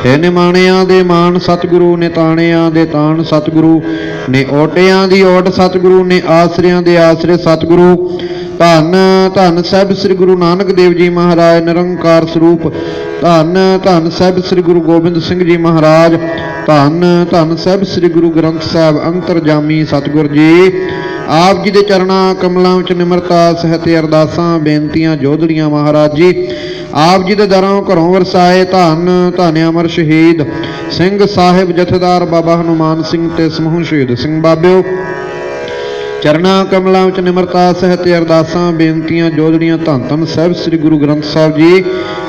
हे निमाणियां दे मान सतगुरु ने ताणियां दे ताण सतगुरु ने ओटियां दी ओट सतगुरु ने आसरियां दे आसरे सतगुरु। धन धन साहिब श्री गुरु नानक देव जी महाराज निरंकार स्वरूप धन धन साहिब श्री गुरु गोबिंद सिंह जी महाराज धन धन साहिब श्री गुरु ग्रंथ साहिब अंतरजामी सतगुर जी आप जी दे चरणा कमलों विच निमरता सहत अरदासां बेनतियां जोधड़ियां महाराज जी आप जी दे दरों घरों वरसाए धन धन अमर शहीद सिंह साहिब जथेदार बाबा हनुमान सिंह ते समूह शहीद सिंह बाबिओ चरणा कमलों विच निमरता सहत अरदासां बेनतियां जोधड़ियां धन धन साहिब श्री गुरु ग्रंथ साहिब जी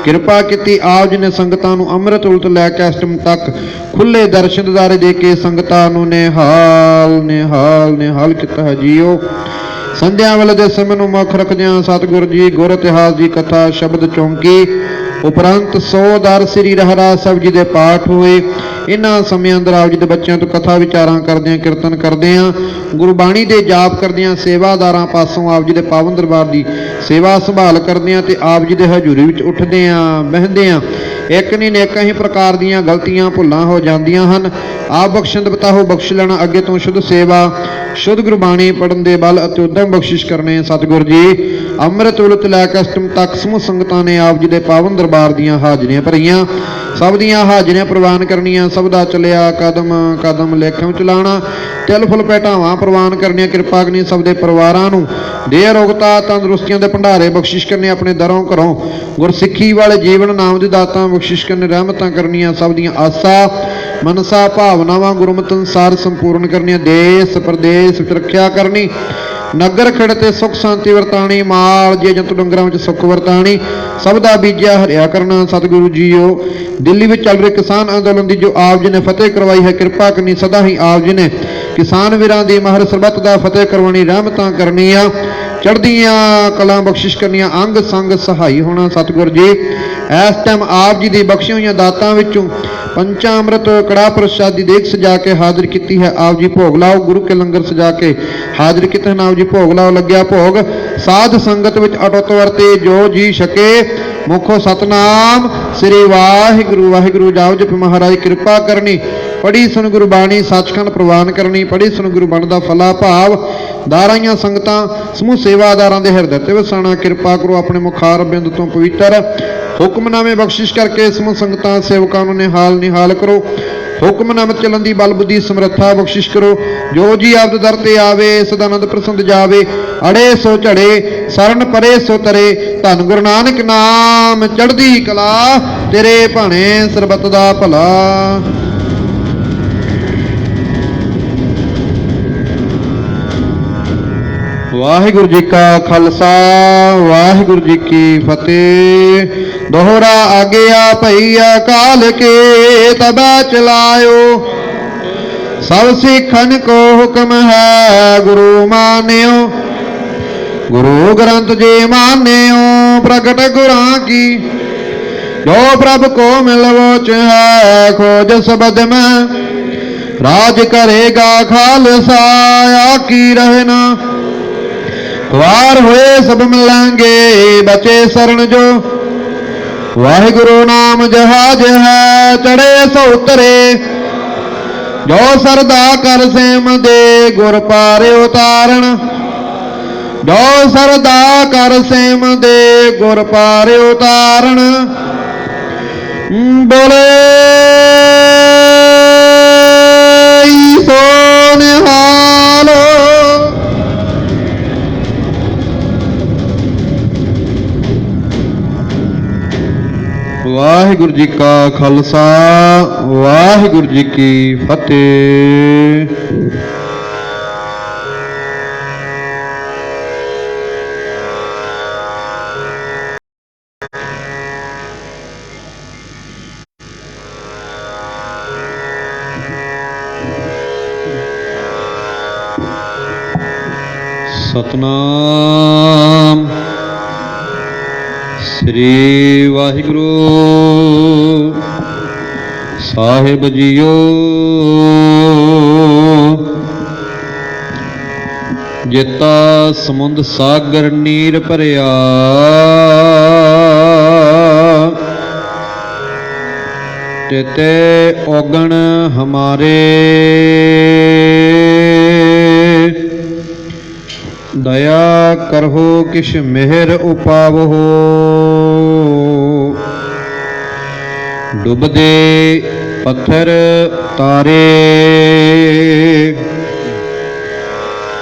किरपा की आप जी ने संगतां नूं अमृत उलट लैके अष्टम तक खुले दर्शन दिदारे दे के संगतां नूं निहाल निहाल निहाल किता है जीओ। संध्या वेले दे समय नूं मुख रखदियां सतगुर जी गुर इतिहास दी कथा शब्द चौंकी उपरंत 100 दर श्री रहराज साहिब जी दे पाठ हुए। इन्हां समय अंदर आप जी दे बच्चों तो कथा विचारां करदियां कीर्तन करदियां गुरबाणी दे जाप करदियां सेवादारां पासों आप जी दे पावन दरबार दी सेवा संभाल करदियां ते आप जी दे हजूरी विच उठदियां बहिंदियां एक नहीं नेकां ही प्रकार दीयां गलतियां भुल्लां हो जांदियां हन। आप बख्शण बताहो बख्श लेना अगे तो शुद्ध सेवा शुद्ध गुरबाणी पढ़न दे बल अते उद्दम बख्शिश करने सतगुर जी। अमृत उलट लैके अष्टम तक समूह संगतां ने आप जी दे पावन दरबार दीयां हाजरियां भरियां सब दीयां हाजरियां प्रवान करनियां सब दा चलिया कदम कदम लेखम चलाना तिल फुल पैटावां प्रवान करनियां किरपा करनी सब दे परिवारां नूं दे रोगता तंदुरुस्तियां दे भंडारे बख्शिश करने अपने दरों घरों गुरसिੱਖੀ वाले जीवन नाम दी दातां बख्शिश करने रहमतां करनियां सब दीयां आसा मनसा भावनावां गुरमत अनुसार संपूर्ण करनियां देश प्रदेश विच रखिया करनी नगर खड़ते सुख शांति वरतानी माल जे जंतु डंगरां विच सुख वरतानी सब दा बीजिया हरिया करना सतगुरु जीओ। दिल्ली में चल रहे किसान अंदोलन की जो आप जी ने फतेह करवाई है किरपा करनी सदा ही आप जी ने किसान वीरां दी महर सरबत दा फतेह करवानी रहमतां करनियां चढ़दियां कलां बख्शिश करनियां अंग संग सहाई होना सतगुर जी। इस टाइम आप जी दी बख्शी हुई दातां विचों पंचामृत कड़ा प्रसाद दी देख सजा के हाजिर की है आप जी भोग लाओ गुरु के लंगर सजा के हाजिर किते हैं आप जी भोग लाओ लग्या भोग साध संगत विच अटुट वरते जो जी सके मुखो सतनाम श्री वाहिगुरु वाहिगुरु जाओ जप महाराज कृपा करनी पढ़ी सुन गुरबाणी सचखंड प्रवान करनी पढ़ी सुन गुरबाणी दा फला भाव दाराइयां संगतां समूह सेवादारां दे हिरदे ते वसाणा किरपा करो अपने मुखार बिंद तो पवित्र हुक्मनामे बख्शिश करके समूह संगतां सेवकां नूं निहाल करो। हुक्मनामे चलन दी बल बुद्धि समर्था बख्शिश करो। जो जी आपदे दर ते आवे सदानंद प्रसन्न जावे। अड़े सो झड़े सरन परे सो तरे। धन गुरु नानक नाम चढ़दी कला तेरे भाणे सरबत दा भला। वाहिगुरु जी का खालसा वाहिगुरु जी की फतेह। दोहरा आज्ञा भैया काल के तबा चलायो। सब सिखन को हुक्म है गुरु मान्यो। गुरु ग्रंथ जी मान्यो प्रगट गुरां की। जो प्रभ को मिलवोच है खोज सबद में। राज करेगा खालसा आकी रहना। वार हुए सब मिलेंगे बचे शरण जो। वाहिगुरु नाम जहाज है चढ़े सो उतरे। जो सरदा कर सेम दे गुर पारे उतारण। जो सरदा कर सेम दे गुर पारे उतारण। बोले सो निहालो। वाहिगुरु जी का खालसा वाहिगुरु जी की फतेह। सतनाम श्री वाहिगुरु साहिब जीओ। जिता समुंद सागर नीर भरिया। तिते ओगण हमारे। दया करहो किश मेहर उपावहो। डुबदे पत्थर तारे।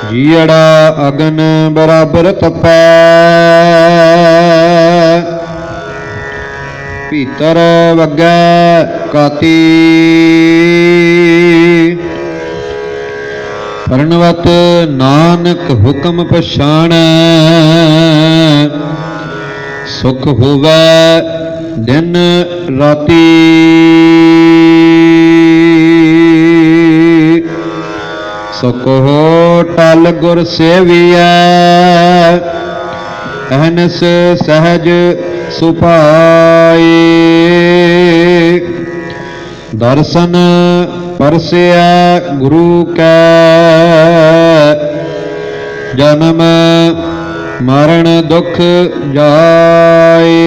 जीड़ा अगन बराबर तपै। भीतर वगै काती। परणवत नानक हुक्म पछाणै। सुख होवै दिन राती। सुख हो टल गुर सेवियै। अहनस सहज सुभाए। दर्शन परसिया गुरु कै। जन्म मरण दुख जाए।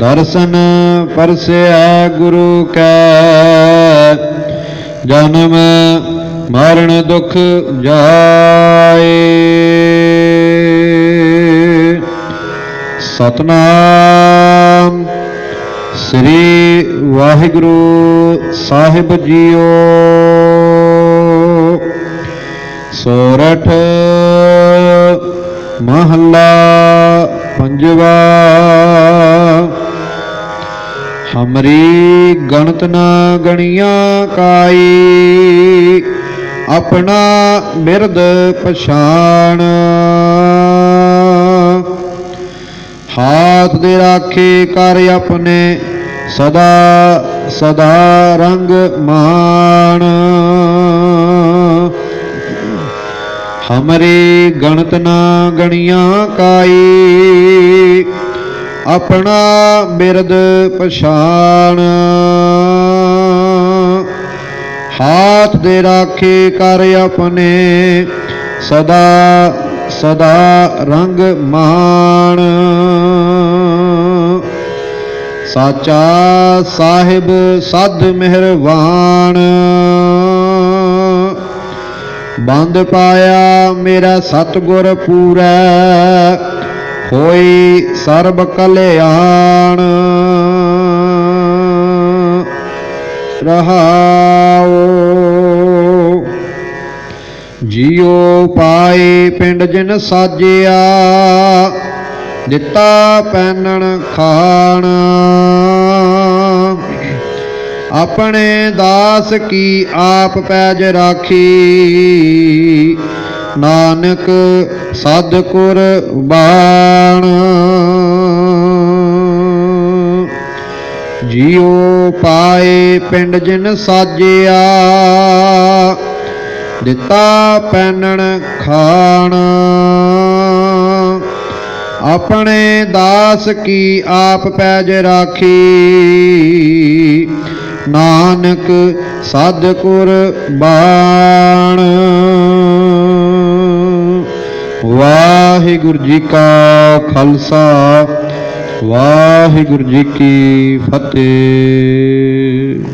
दर्शन परसिया गुरु कै। जन्म मरण दुख जाए। सतनाम श्री वाहिगुरु साहिब जीओ। सोरठ महला पंजवा। हमरी गणत ना गणिया काई। अपना बिरद पछाण। हाथ दे राखे कर अपने सदा सदा रंग मान। हमरी गणत ना गणिया काई। अपना बिरद पछाण। हाथ दे राखे कर अपने सदा सदा रंग मान। साचा साहिब सद मेहरबान। ਬੰਦ ਪਾਇਆ ਮੇਰਾ ਸਤਿਗੁਰ ਪੂਰੈ, ਹੋਈ ਸਰਬ ਕਲਿਆਣ। ਰਹਾਉ ਜੀਉ ਪਾਏ ਪਿੰਡ ਜਿਨ ਸਾਜਿਆ, ਦਿੱਤਾ ਪੈਨਣ ਖਾਣ। ਆਪਣੇ ਦਾਸ ਕੀ ਆਪ ਪੈਜ ਰਾਖੀ, ਨਾਨਕ ਸਦ ਕੁਰਬਾਨ। ਜੀਉ ਪਾਏ ਪਿੰਡ ਜਿਨ ਸਾਜਿਆ, ਦਿੱਤਾ ਪੈਨਣ ਖਾਣ। ਆਪਣੇ ਦਾਸ ਕੀ ਆਪ ਪੈਜ ਰਾਖੀ, ਨਾਨਕ ਸਦ ਕੁਰਬਾਨ। ਵਾਹਿਗੁਰੂ ਜੀ ਕਾ ਖਾਲਸਾ, ਵਾਹਿਗੁਰੂ ਜੀ ਕੀ ਫਤਿਹ।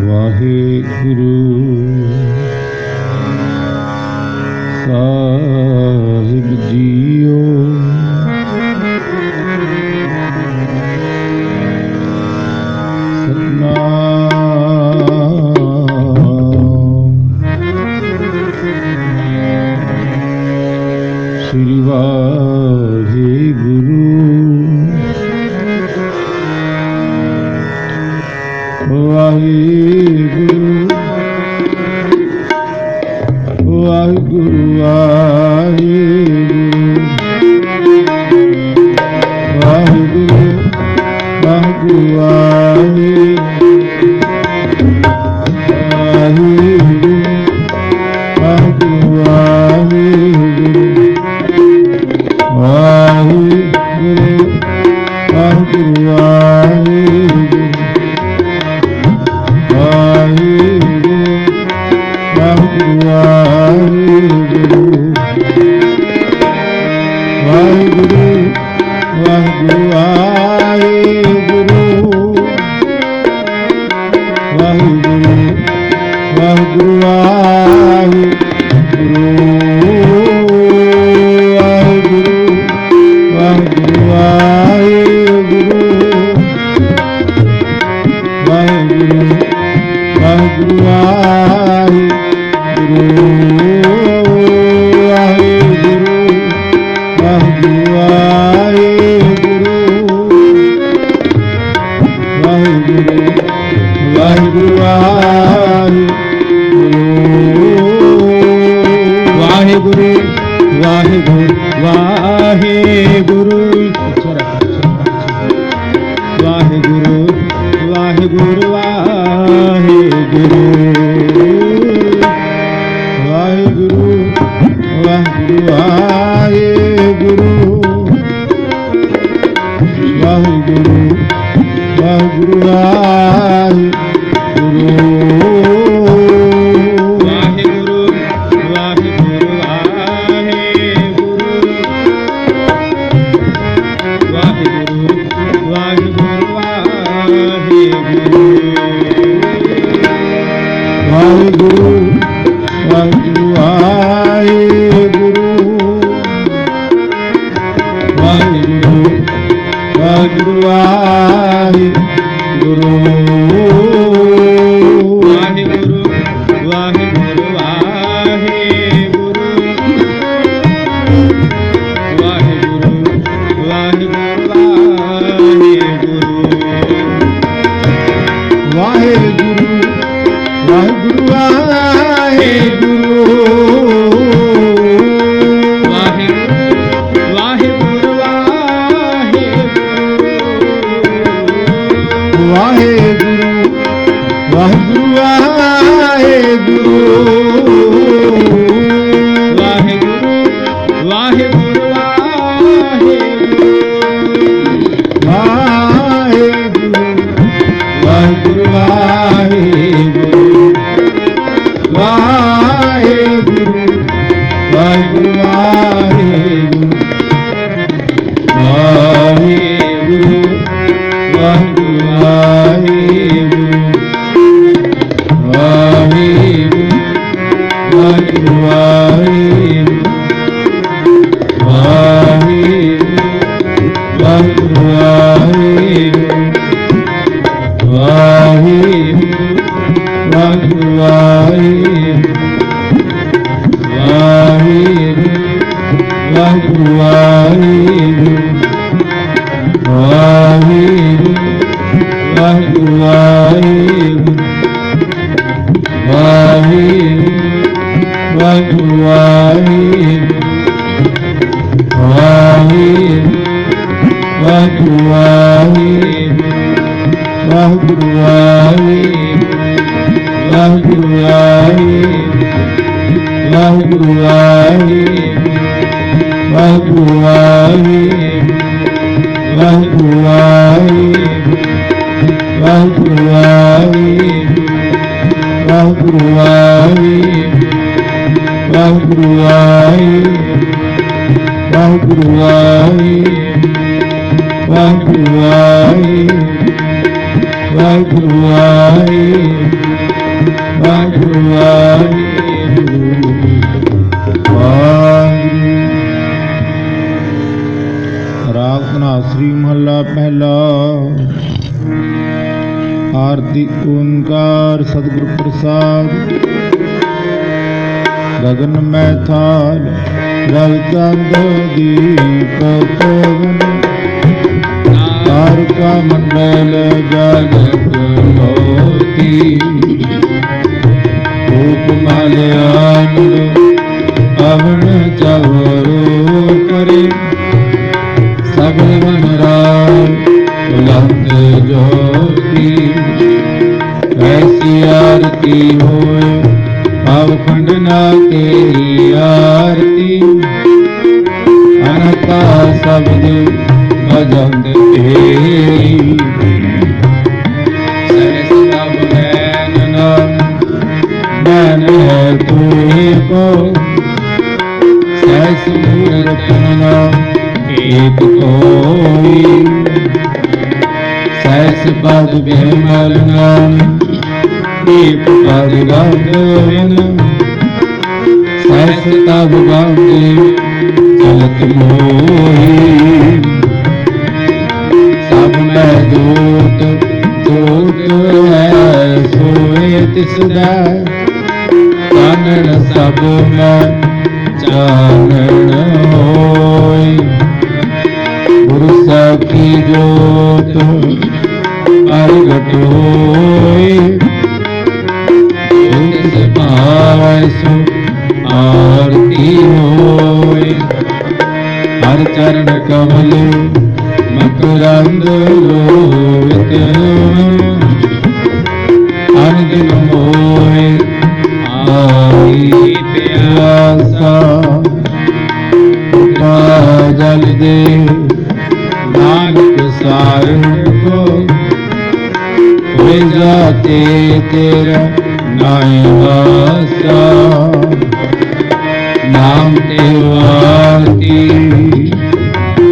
ਵਾਹਿਗੁਰੂ ਵਾਹਿਗੁਰੂ श्री महला पहला। आरती ओंकार सतगुरु प्रसाद। गगन में थाल रवि चंद दीप पवन, तारका मंडल जगत मोती, धूप मलयान पवन चवरो करे, सगल मन राय बुलंद ज्योति, ऐसी आरती होए अवखंड ना तेरी आरती, अनता शब्द भजन तेरी, सरस तब नैन है तुझे को, सहस मूरत नाम एक कोई, सहस पद विमल नाम एक पद गंध, सहस तब गंध चलत मोही, सब में दूत दूत है सोए तिसदा, चानन सब में चानन होई, गुरु सखी जोत प्रगट होई, जिस भावै सो आरती होई, हर चरण कमल मकरंद लोहित, अनुदिन होए आई प्यासा, जल दे नानक सारण को, वे जाते तेरा नाय वासा, नाम तेवाती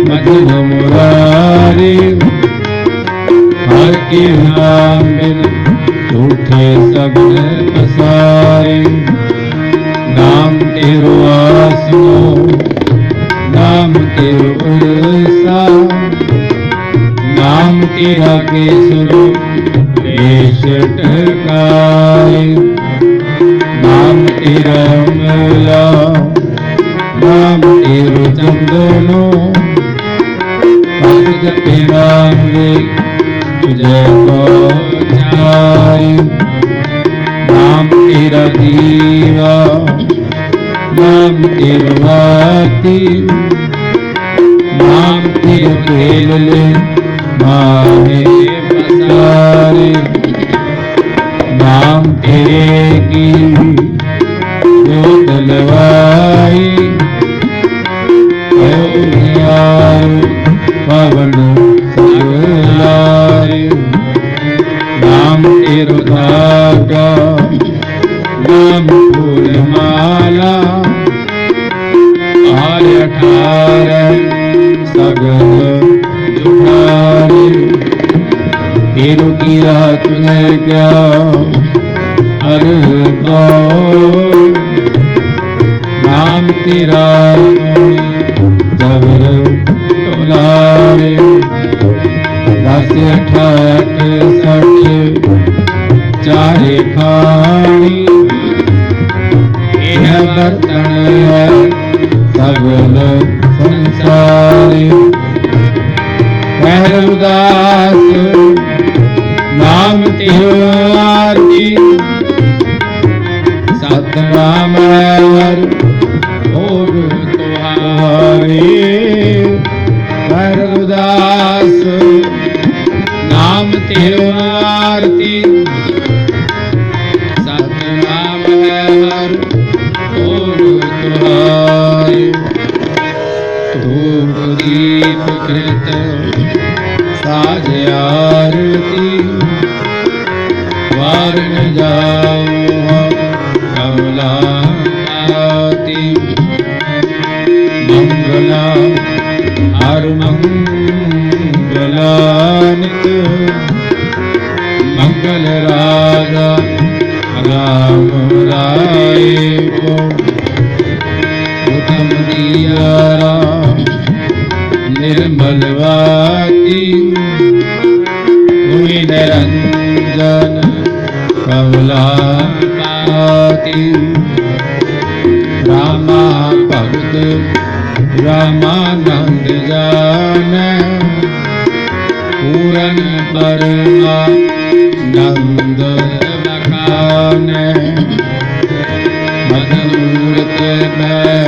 मधुर मुरारी, हर के नाम बिन उठे सगल पसारे, नाम तेरो आसनो नाम तेरो उड़सा, नाम तेरा केसरो देश टकाए, नाम तेरा अमला नाम तेरो चंदनो, पद जपे नाम वे तुझे को जाए, नाम तेरा दीवा नाम तेरो वाती, नाम तेरो खेलले माहे बसारे, नाम तेरे की जो तलवाई, पवन सगलाए, नाम तेरो धागा नाम फूल माला, आर्य 18 सगल जुठारे, तेरो किया तुझे क्या अरे नाम तेरा जबर टोलारे 10 68 60 चारे खानी यह बर्तन है सगल संसारी पहर उदास नाम तिहारी सतनाम हर भोग तुम्हारे पहर उदास नाम तिहारी सतनाम हर भोग तुम्हारे धूप दीप कृत साज आरती वार न जाओ कमला आती मंगला हर मंगला नित मंगल राजा राम राय को उत्तम दियारा निर्मलवाती भूमि निरंजन कमलाती रामा भक्त रामानंद जान पूरन परमा नंद बखान मधुरत में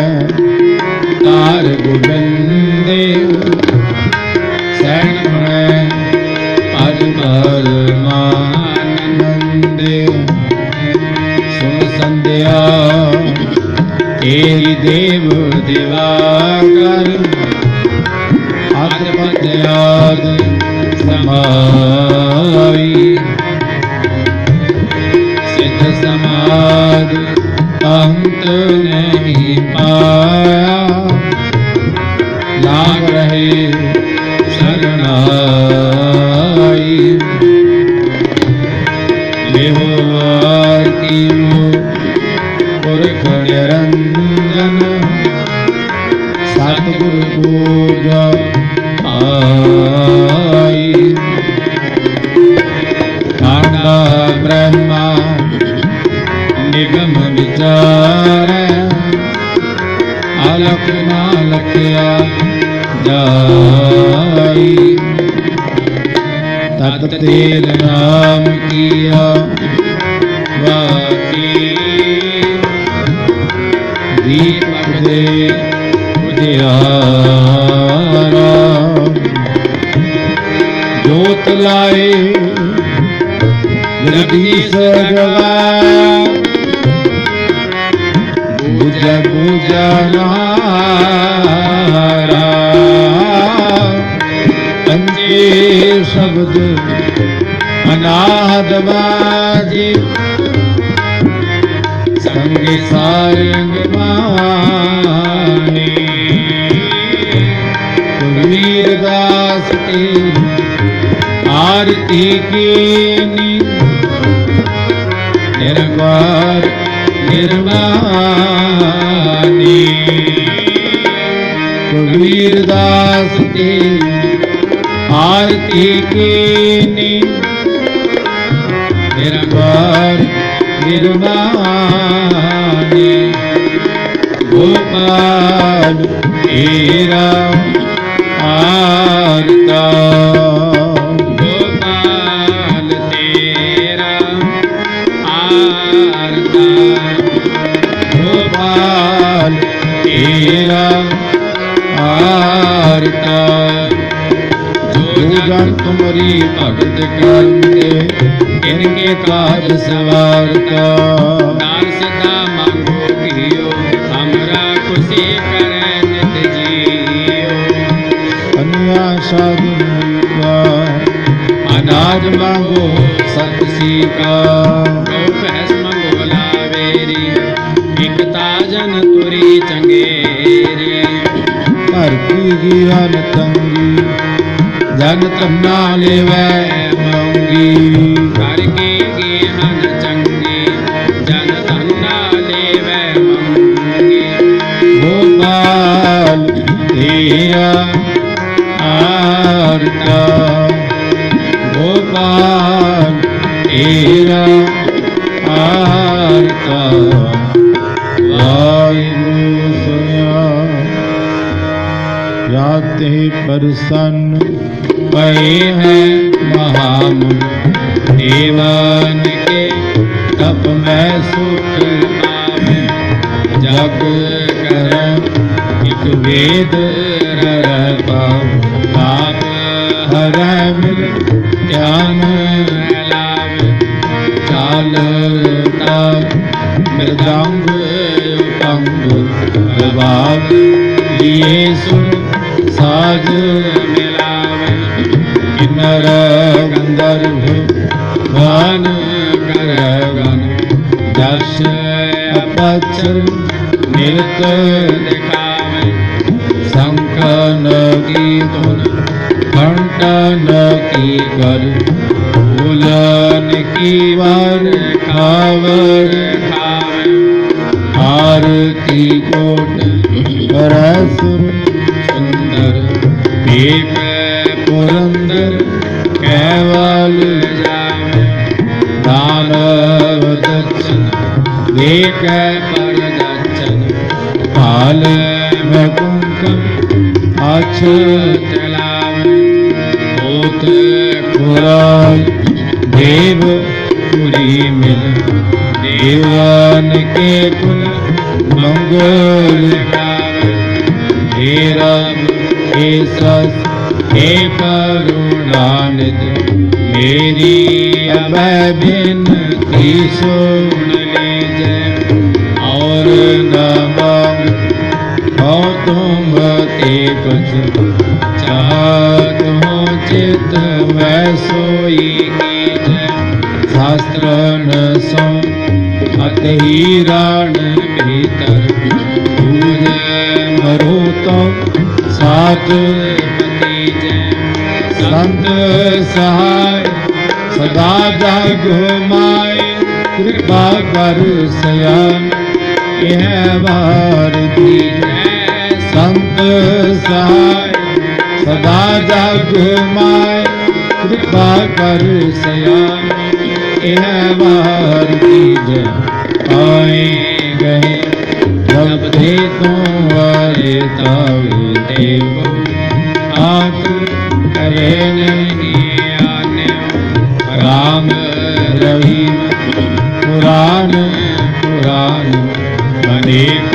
तार गोविंदे सैन में परमानंदे सुन संध्या तेरी देव दिवाकर आत्मत याद समाई सिद्ध समाधि अंत नहीं पाया लाग रहे शरणाई लेहो आरती पुरख निरंजन सतगुरु पूजा आई कांडा ब्रह्मा निगम विचार अलख ना लखया जाई तत तेल नाम किया वाकी दीपक दे उजियारा जोत लाए जगदीश गवाया बुझा बुझा नारा पंचे शब्द अनाद बाजी संग सारंग माने कबीर दास की आरती कीनी निर्वार निर्मानी कबीर दास की आरती कीनी निर्वार निर्मानी गोपाल तेरा आरता गोपाल तेरा आरता गोपाल तेरा आरता जो जन तुम्हारी भगत करते इनके काज सवारता दान सदा मांगो कियो हमरा खुशी करे नित जियो अन्या साधु का अनाज मांगो सतसी का भैंस मांगो लावेरी एकता जन तुरी चंगेरी हर की ज्ञान तंगी जन तन्ना लेवै मंगी हर की ज्ञान चंगी जन तन्ना लेवै मंगी गोपाल तेरा आरता गोपाल तेरा आरता वाहिगुरु सुनिया जाते प्रसन्न पए हैं महामुनि देवन के तप में सुख पावे जग कर एक वेद पाप हर मिल ध्यान लावे चालता मृदंग पंग प्रभाव लिए सुन साज मिलावे किन्नर गंधर्व गान कर गन दर्श अपचर नृत्य दिखावे शंखन की धुन घंटन की कर फूलन की वार खावर खावे आरती कोट करसुर सुंदर एक पुरंदर केवल जावे दानव दक्षिण देख पर दक्षिण काल में कुंकम अक्षत लावे होत खुराई देव पुरी मिल देवन के कुल मंगल गावे हे रब हे सस हे करुणानिधि मेरी अब बिनती सुन लीजिए और न मांग हो तुम ते कुछ चाहत हो चित में सोई कीजिए शास्त्र न सो अत ही राण भीतर दूध मरो तो सात संत सहाय सदा जग माए कृपा कर सयान यह बार दी संत सहाय सदा जग माए कृपा कर सयान यह बार दी आए गए जब दे तुम्हारे तावे देव आक करे नहीं आने राम रहीम पुराण पुराण अनेक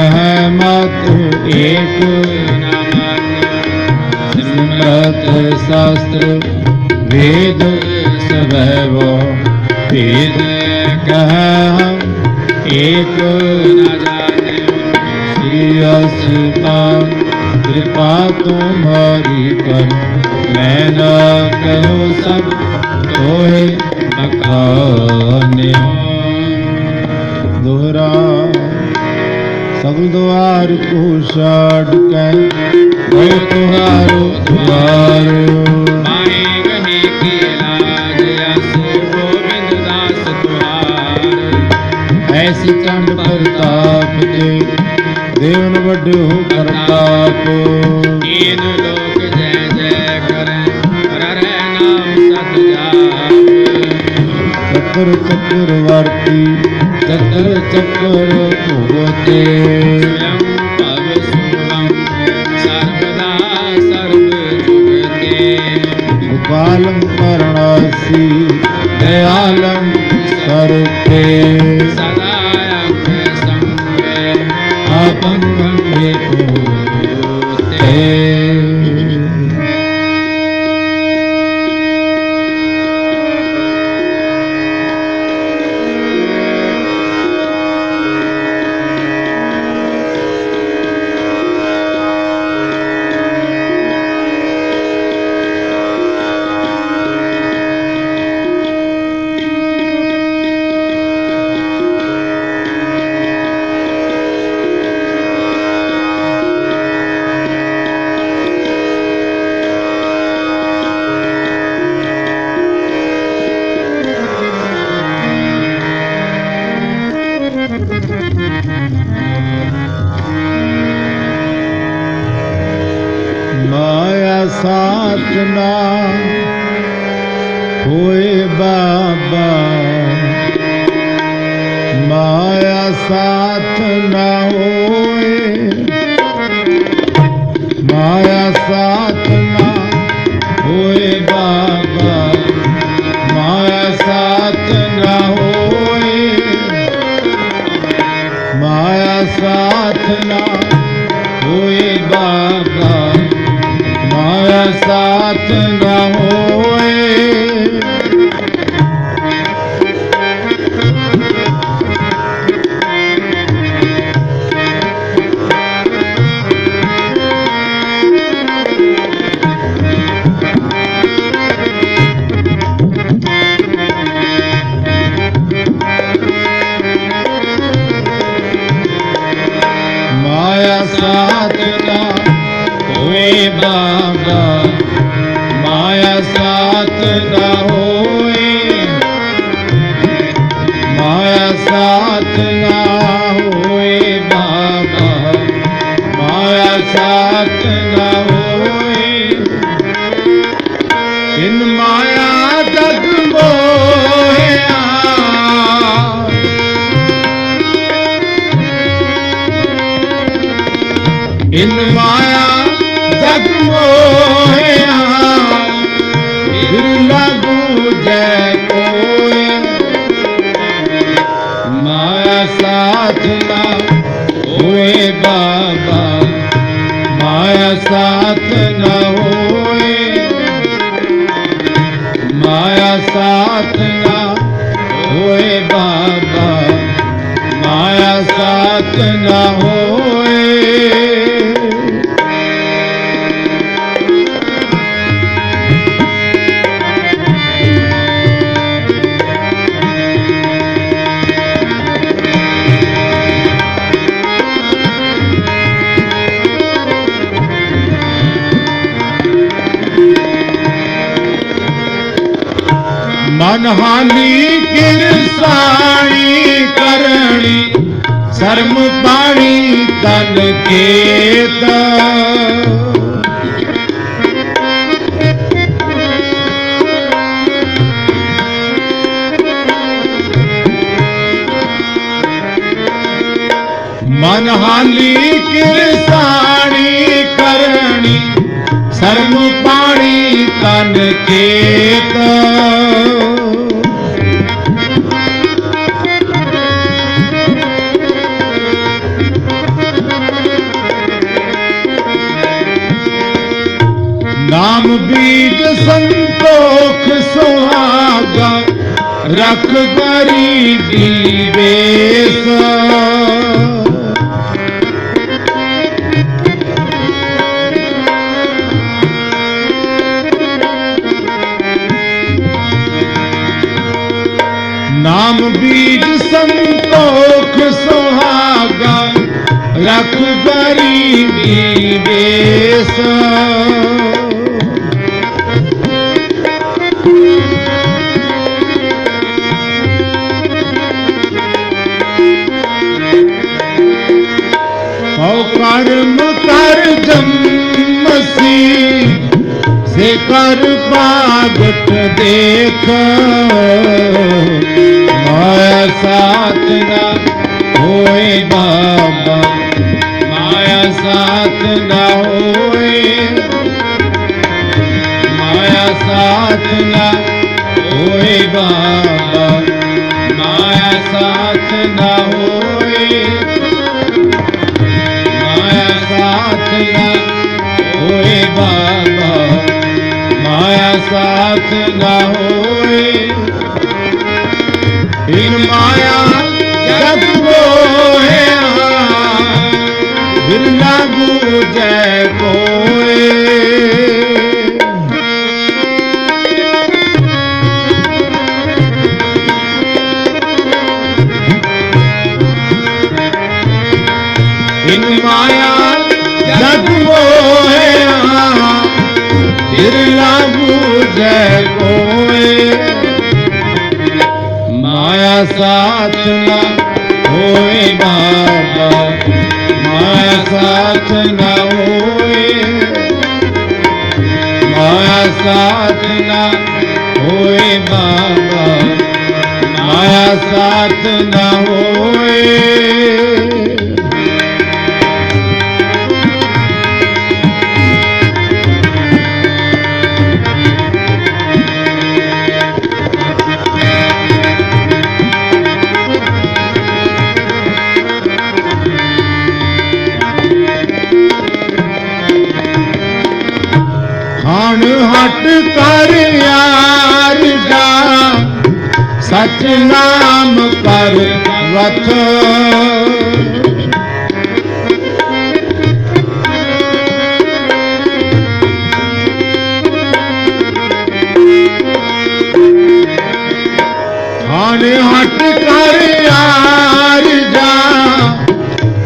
अहमत एक न मान्य सिमरत शास्त्र वेद सदैव वेद कह हम एक न जाने श्रीयसता कृपा तुम्हारी कर मैं न कहो सब तोहे बखाने दोहरा सब द्वार को छाड़ कर वो तुम्हारो द्वार माए गहे की लाज यस गोविंद दास तुहार ऐसी चंड प्रताप दे देवन बड़ हो प्रताप तीन लोक जय जय करे हर नाम सत जाप चक्र चक्रवर्ती चक्र चक्र भोगते स्वयं पव सुभम सर्वदा सर्व जुगते गोपालम करणासी दयालम सर्वे सदा अपंगम होते साथ ना होए बाबा, माया साथ ना होए, माया साथ ना होए बाबा, माया साथ ना होए, माया साथ ना होए बाबा, माया साथ ना होए। माया साथ ना होए बाबा, माया साथ ना होए, माया साथ ना होए बाबा, माया साथ ना होए। इन माया जग मोहिया, इन माया जग मोहिया, बिरला बूझे कोई, माया साथ ना होए बाबा, माया साथ ना होए, माया साथ ना होए बाबा, माया साथ ना होए। मनहानी किरसाणी करणी, शर्म पाणी तन केत, मनहानी किरसाणी करणी, शर्म पाणी तन केत। नाम बीज संतोख सुहागा, रख गरीबी बेस, नाम बीज संतोख सुहागा, रख गरीबी बेस। कर्म कर जमसी से कर पागत देख, माया साथ ना होए बाबा, माया साथ ना होए, माया साथ ना होए बाबा, माया साथ ना होए, माया साथ ना होए बाबा, माया साथ ना होए। इन माया जग मोहिया, बिरला बूझे कोई, इन माया जग मोहिया, बिरला बूझे कोई, माया साथ ना होए बाबा, माया साथ ना होए, साथ ना होए बाबा, माया साथ ना होए। खान हट कर यार जा, सच नाम पर वथ। खान हट कर यार जा,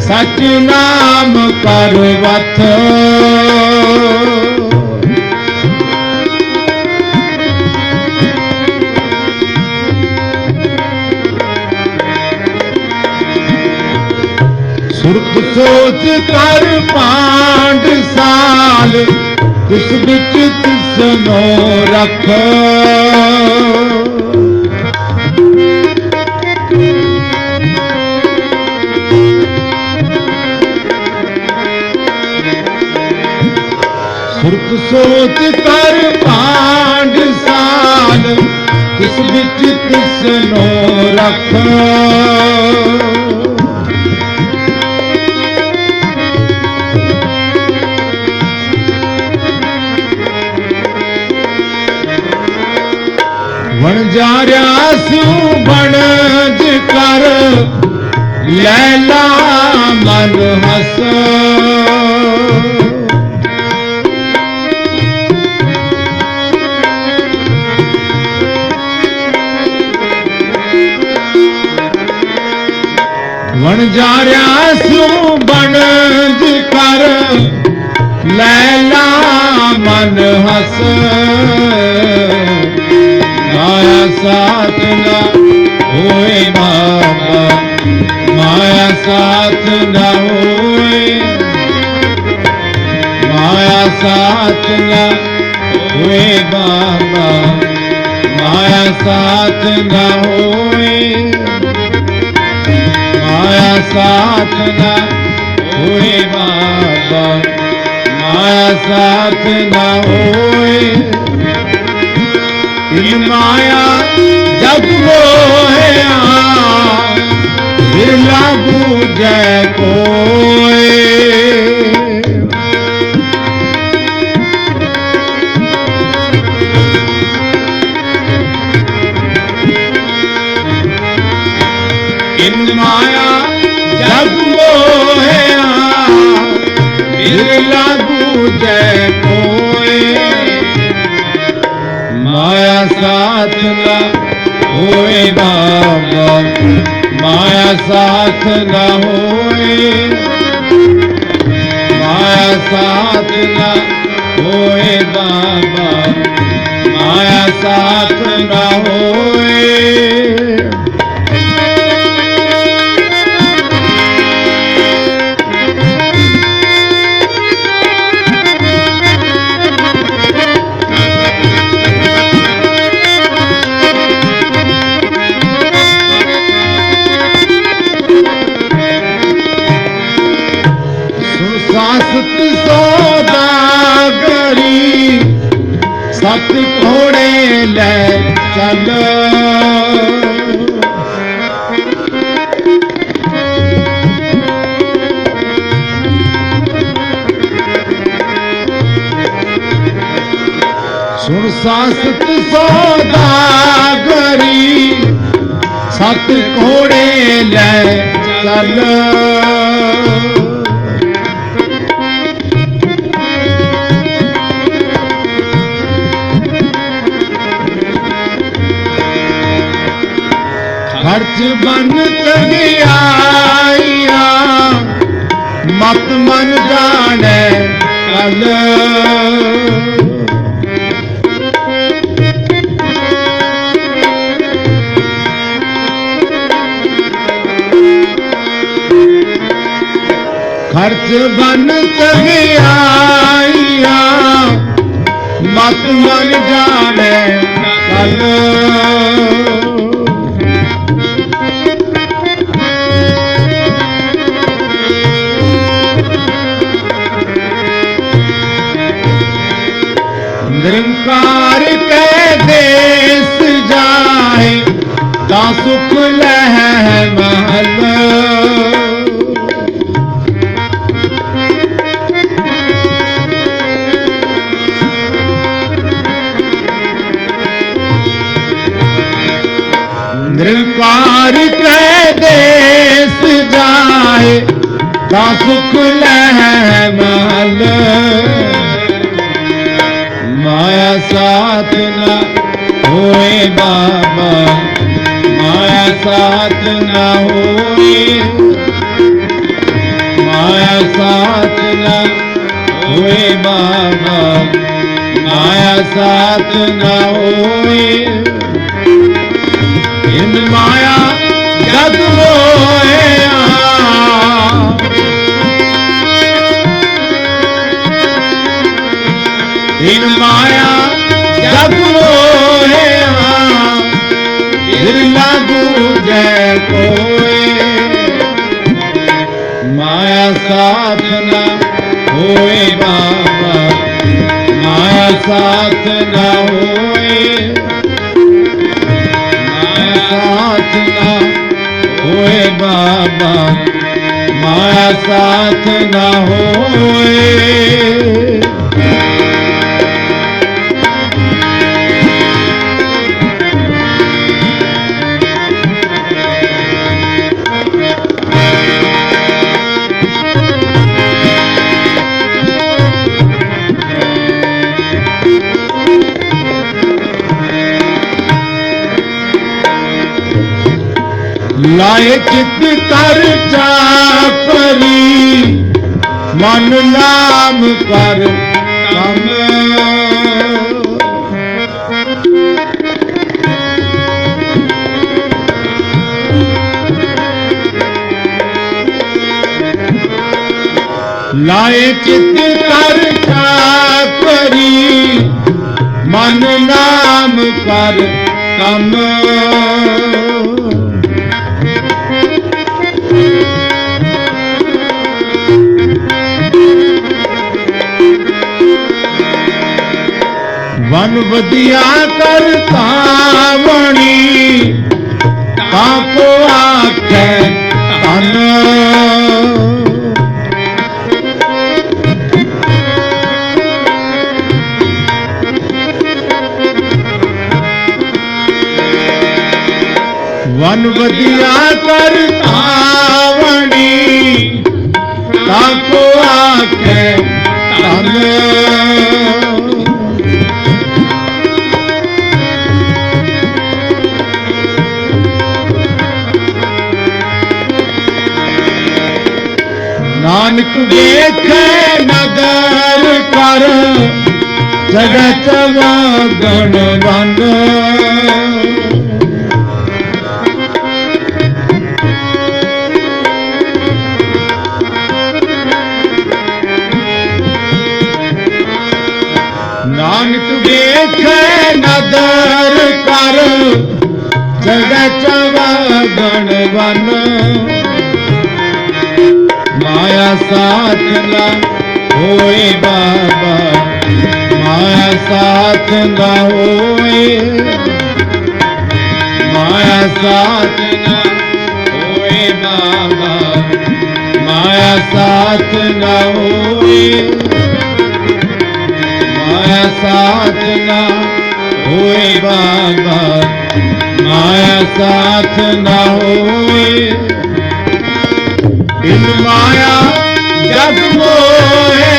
सच नाम पर वथ। सुरत सोच कर पांड साल, तिस बिच तिसनो रख। सुरत सोच कर पांड साल, तिस बिच तिसनो रख। वणजार्या सू बनज कर, लैला मन हस। वणजार्या सू बनज कर, लैला मन हस। माया साथ ना होए बाबा, माया साथ ना होए। माया साथ ना होए बाबा, माया साथ ना होए। माया साथ ना होए बाबा, माया साथ ना होए। इन माया जग मोहिया, बिरला बूझे कोय। इन माया जग मोहिया, बिरला बूझे कोय। माया साथ ना होए बाबा, माया साथ ना होए। माया साथ ना होए बाबा, माया साथ ना होए। सासत सौदागरी, सत घोड़े ले चल। सुन सासत सौदागरी, सत घोड़े ले चल। खर्च बन तगियाइया, मत मन जाने कल। खर्च बन तगियाइया, ਮਤ ਮਨ ਜਾਣੈ ਕਲ ਨਿਰੰਕਾਰ ਕੈ ਦੇਸ ਜਾਏ ਤਾ ਸੁਖ ਲਹਿ ਮਹਲ ਨਿਰੰਕਾਰ ਕੈ ਦੇਸ ਜਾਏ ਤਾ ਸੁਖ ਲਹਿ ਮਹਲ माया साथ न होए बाबा माया साथ न होए माया साथ न होए बाबा माया साथ न होए इन माया जग मोहे इन माया जग मोहे बिरला बूझे कोई माया साथ न होए बाबा माया साथ न होए माया साथ न होए बाबा माया साथ न होए लाए चित कर चाकरी मन नाम कर कम लाए चित कर चाकरी मन नाम कर कम वन बदिया कर तावणी काको आखे तन वन बदिया कर तावणी काको आखे तन नानक देखे नगर कर जगत गण वन नानक देखे नगर कर जगत गण वन माया साथ न होए बाबा माया साथ न होए माया साथ न होए बाबा माया साथ न होए माया साथ न होए बाबा माया साथ न होए इन माया जग मोहे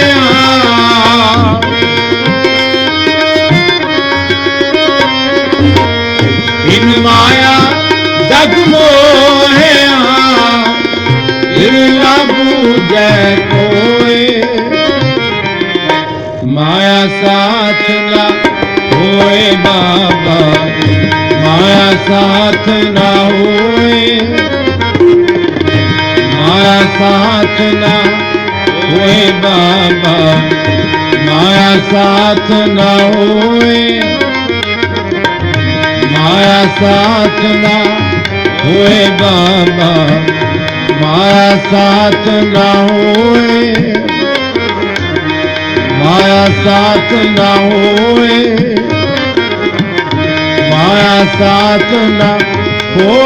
इन माया जग मोहे बिरला बूझे कोई माया साथ न होए बाबा माया साथ न होए माया साथ न होए बाबा माया साथ न होए, माया साथ न होए बाबा, माया साथ न होए, माया साथ न होए, माया साथ न हो।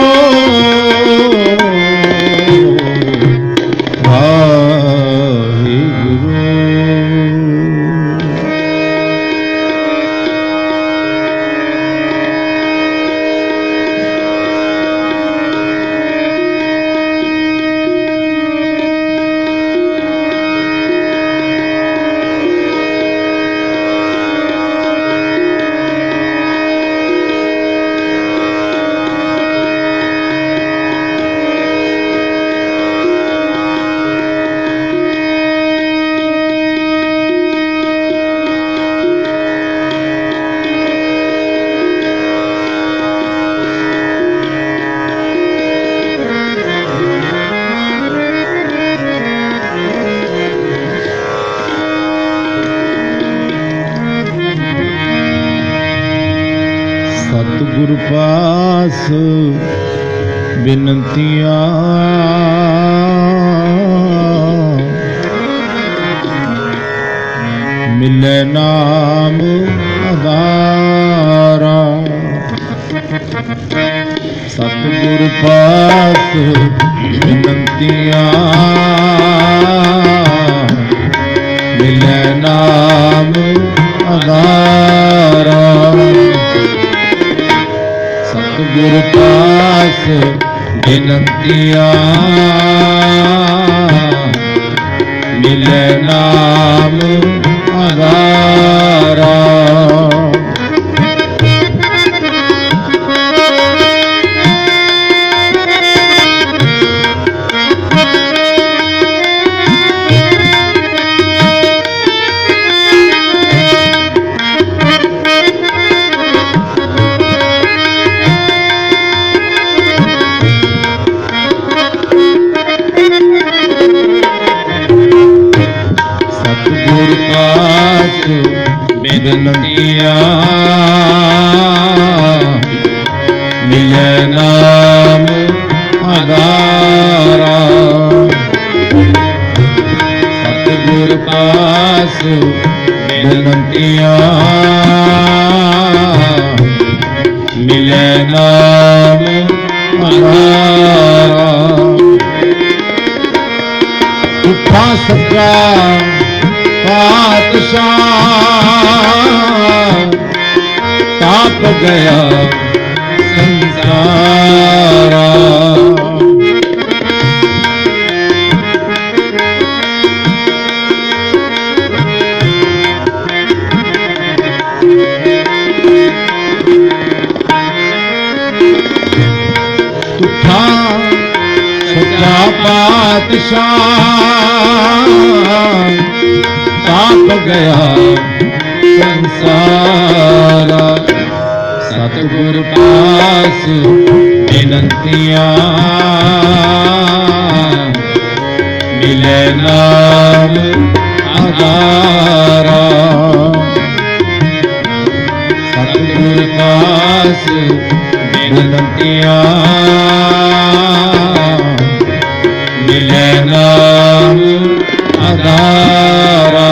सतगुर पास बिनतियाँ मिले नाम आधारा, सतगुर पास बिनतियाँ मिले नाम आधारा, सतगुर पास बिनतियाँ मिले नाम आधारा। सतगुर पास बिनतियाँ मिले नाम आधारा, सतगुर पास बिनतियाँ मिले नाम आधारा। उठा सका पातशाह ताप गया संसारा, उठा सका पातशाह ताप गया संसारा, सतगुर पास बिनतियाँ मिले नाम आधारा, सतगुर पास बिनतियाँ मिले नाम आधारा।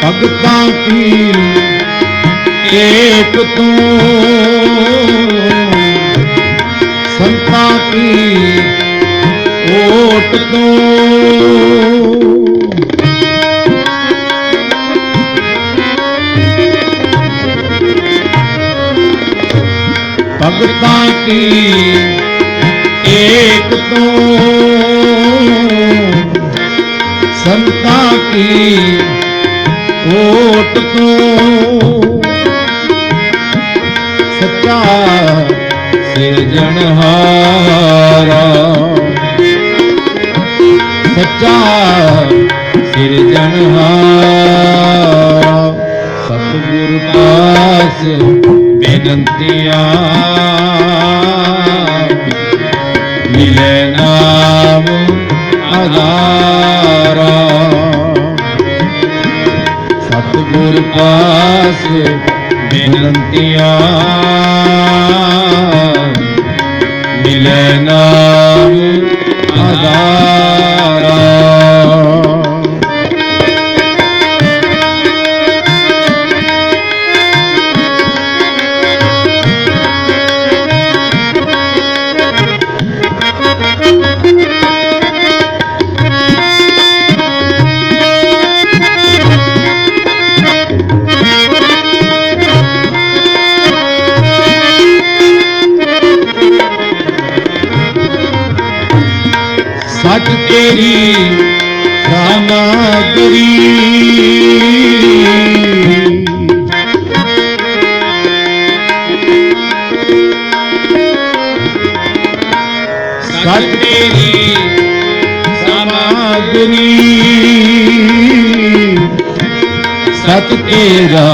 भगतां की एक तू, संतां की ओट तू, भगतां की एक तू, संतां की ओट तू, ਸਿਰਜਣਹਾਰਾ ਸੱਚਾ ਸਿਰਜਣਹਾਰਾ ਸਤਿਗੁਰ ਪਾਸ ਬੇਨੰਤੀਆਂ ਮਿਲੇ ਨਾਮ ਆਧਾਰਾ ਸਤਿਗੁਰ ਪਾਸ ਬੇਨੰਤੀਆਂ ਮਿਲੇ ਨਾਮ ਆਧਾਰਾ ਸੱਚ ਤੇਰੀ ਸਾਮਗਰੀ ਸੱਚ ਤੇਰੀ ਸਾਮਗਰੀ ਸੱਚ ਤੇਰਾ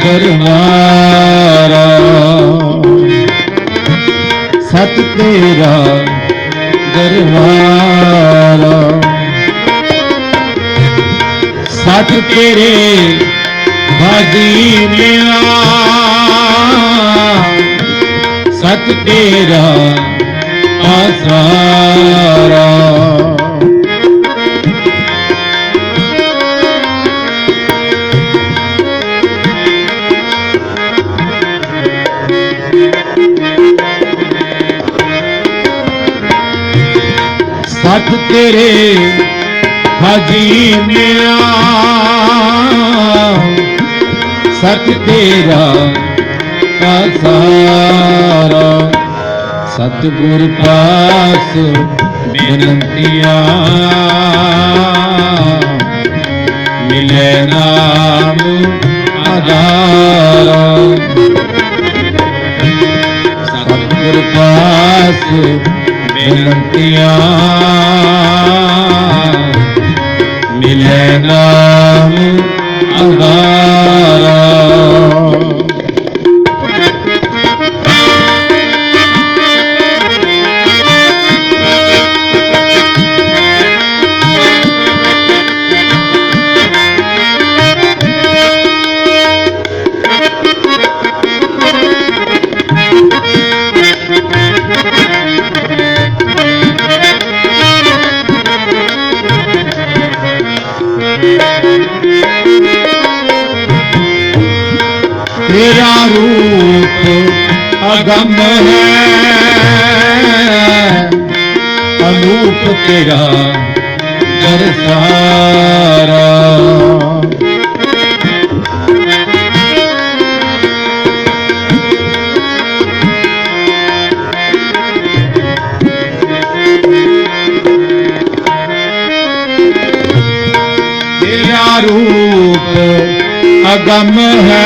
ਦਰਬਾਰਾ ਸੱਚ ਤੇਰਾ ਦਰਬਾਰਾ ਸੱਚ ਤੇਰੇ ਬਾਜੀ ਮਿਲਾ ਸੱਚ ਤੇਰਾ ਆਸਾਰਾ ਸੱਚ ਤੇਰੇ ਹਾਜੀ ਮਿਲਾ ਸੱਚ ਤੇਰਾ ਆਸਾਰਾ ਸਤਿਗੁਰ ਪਾਸ ਬੇਨੰਤੀਆਂ ਮਿਲੇ ਨਾਮ ਆਧਾਰਾ ਸਤਿਗੁਰ ਪਾਸ ਬੇਨੰਤੀਆਂ ਮਿਲੇ ਨਾਮ ਆਧਾਰਾ तेरा रूप अगम है अनूप तेरा दरसारा तेरा रूप अगम है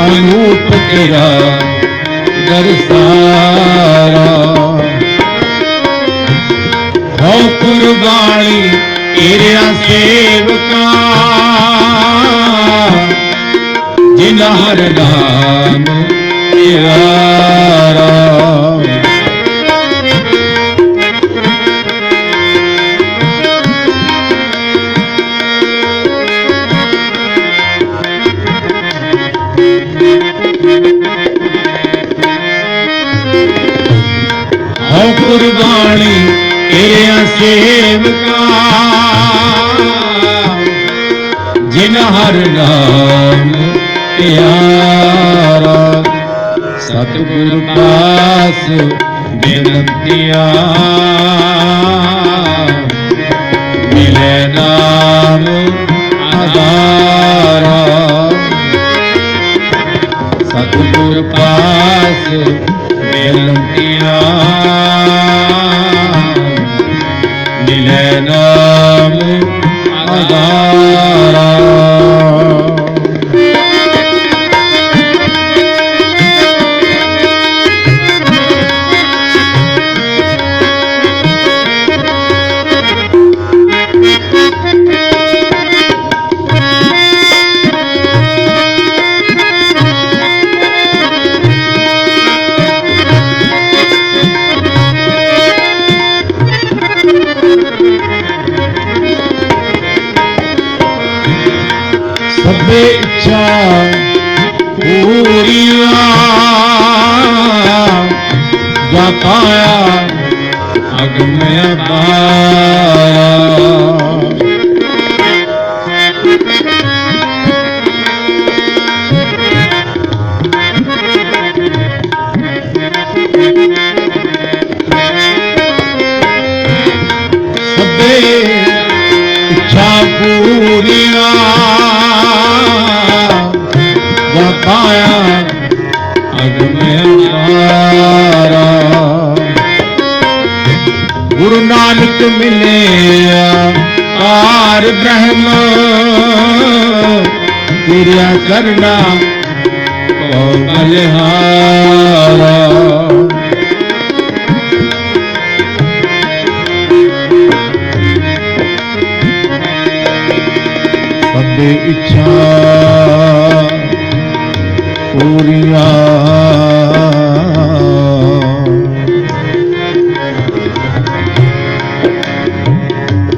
अनूप तेरा दरसारा हो कुर्बानी तेरा सेवका जिन हर नाम प्यारा कुर्बानी तेरे सेवका जिन हर नाम प्यारा सतगुर पास बेनतियां मिले नाम आधारा सतगुर पास बेनतियां मिले नाम आधारा ਸਭੇ ਇੱਛਾ ਪੂਰੀਆਂ ਜਾ ਪਾਇਆ ਅਗਮ ਅਪਾਰਾ। ਸਭੇ ਇੱਛਾ ਪੂਰੀਆਂ ਜਾ ਪਾਇਆ ਅਗਮ ਅਪਾਰਾ। ਗੁਰੂ ਨਾਨਕ ਮਿਲਿਆ ਪਾਰ ਬ੍ਰਹਮ ਕਿਰਿਆ ਕਰਨਾ ਕੋ ਬਲਿਹਾਰਾ। ਸਭੇ ਇੱਛਾ ਪੂਰੀਆਂ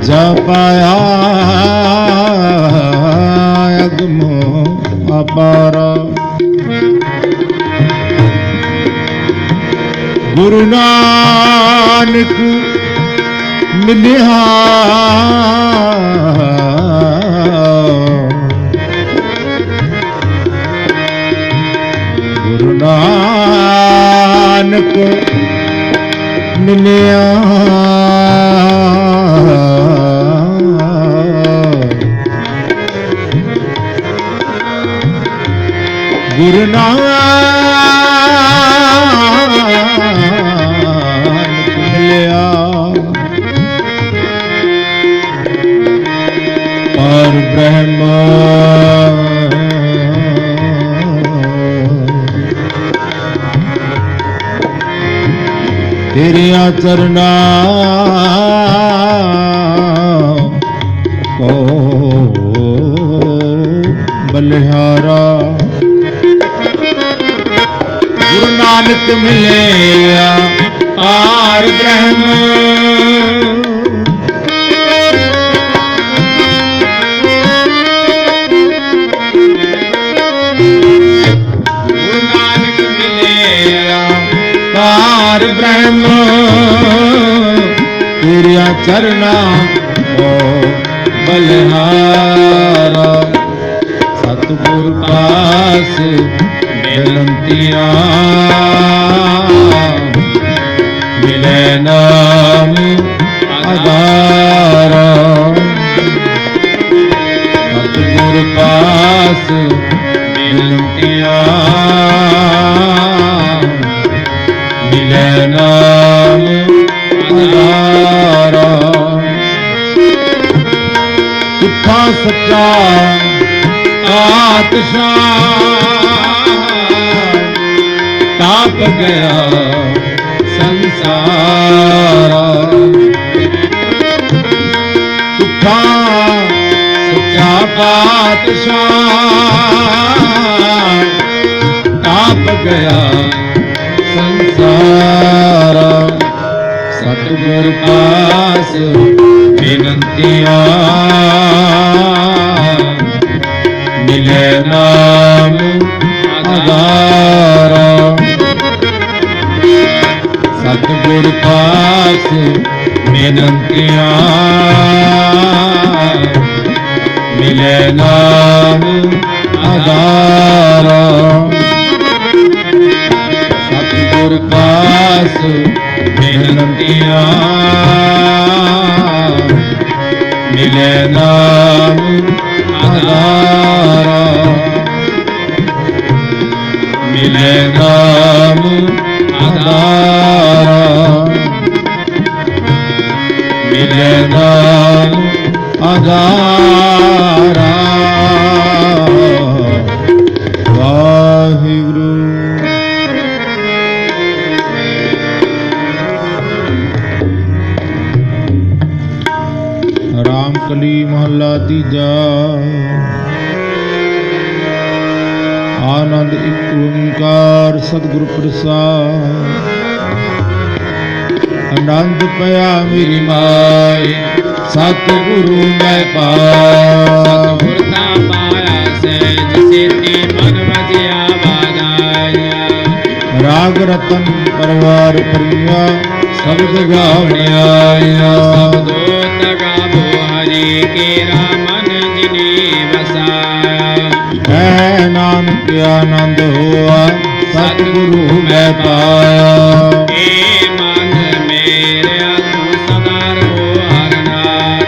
ਜਾ ਪਾਇਆ ਅਗਮ ਅਪਾਰਾ। ਗੁਰੂ ਨਾਨਕ ਮਿਲਿਆ ਗੁਰੂ ਨਾਨਕ ਮਿਲਿਆ ਗੁਰੂ ਨਾਨਕ ਮਿਲਿਆ ਪਰ ਬ੍ਰਹਮ ਤੇਰਿਆਂ ਚਰਨਾਂ ਕੋ ਬਲਿਹਾਰਾ। ਗੁਰੂ ਨਾਨਕ ਮਿਲਿਆ ਪਾਰ ਬ੍ਰਹਮ ਗੁਰੂ ਨਾਨਕ ਮਿਲਿਆ ਪਾਰ ਬ੍ਰਹਮ ਤੇਰਿਆਂ ਚਰਨਾਂ ਕੋ ਬਲਿਹਾਰਾ। ਸਤਿਗੁਰ ਪਾਸ ਬੇਨੰਤੀਆਂ ਮਿਲੇ ਨਾਮ ਆਧਾਰਾ। ਸਤਿਗੁਰ ਪਾਸ ਬੇਨੰਤੀਆਂ ਮਿਲੇ ਨਾਮ ਆਧਾਰਾ। ਸੁੱਖਾ ਸੱਚਾ ਪਾਤਸ਼ਾਹ ਤਾਪ ਗਿਆ ਸੰਸਾਰਾ। ਸੁੱਖਾ ਸੱਚਾ ਪਾਤਸ਼ਾਹ ਤਾਪ ਗਿਆ ਸੰਸਾਰਾ। ਸਤਿਗੁਰ ਪਾਸ ਬੇਨੰਤੀਆਂ ਮਿਲੇ ਨਾਮ ਆਧਾਰਾ। ਸਤਿਗੁਰ ਪਾਸ ਬੇਨੰਤੀਆਂ ਮਿਲੇ ਨਾਮ ਆਧਾਰਾ। ਸਤਿਗੁਰ ਪਾਸ ਬੇਨੰਤੀਆਂ ਮਿਲੇ ਨਾਮ ਆਧਾਰਾ। ਮਿਲੇ ਨਾਮ ਆਧਾਰਾ। ਮਿਲੇ ਨਾਮ ਆਧਾਰਾ। ਵਾਹਿਗੁਰੂ। ਰਾਮ ਰਾਮਕਲੀ ਮਹੱਲਾ ਤੀਜਾ। ਆਨੰਦ ਇੱਕ ਓੰਕਾਰ ਸਤਿਗੁਰ ਪ੍ਰਸਾਦ। ਆਨੰਦ ਪਿਆ ਮੇਰੀ ਮਾਏ ਸਤਿਗੁਰੂ ਮੈਂ ਪਾਇਆ। ਸਤਿਗੁਰ ਤਾ ਪਾਇਆ ਸਹਿਜ ਸੇਤੀ ਮਨ ਵਜਿਆ ਵਾਦਾਇਆ। ਰਾਗ ਰਤਨ ਪਰਵਾਰ ਪ੍ਰਿਆ ਸ਼ਬਦ ਗਾਵਣਿਆ। ਸਬਦੋ ਤਗਾਵੋ ਹਰੀ ਕੇਰਾ ਮਨ ਜਿਨੇ ਵਸਾਇਆ। ਹੈ ਨਾਨਕ ਆਨੰਦ ਹੋਆ ਸਤਿਗੁਰੂ ਮੈਂ ਪਾਇਆ। ਏ ਮਨ ਮੇਰਿਆ ਤੂੰ ਸਦਾ ਰਹੋ ਹਰ ਨਾਲ।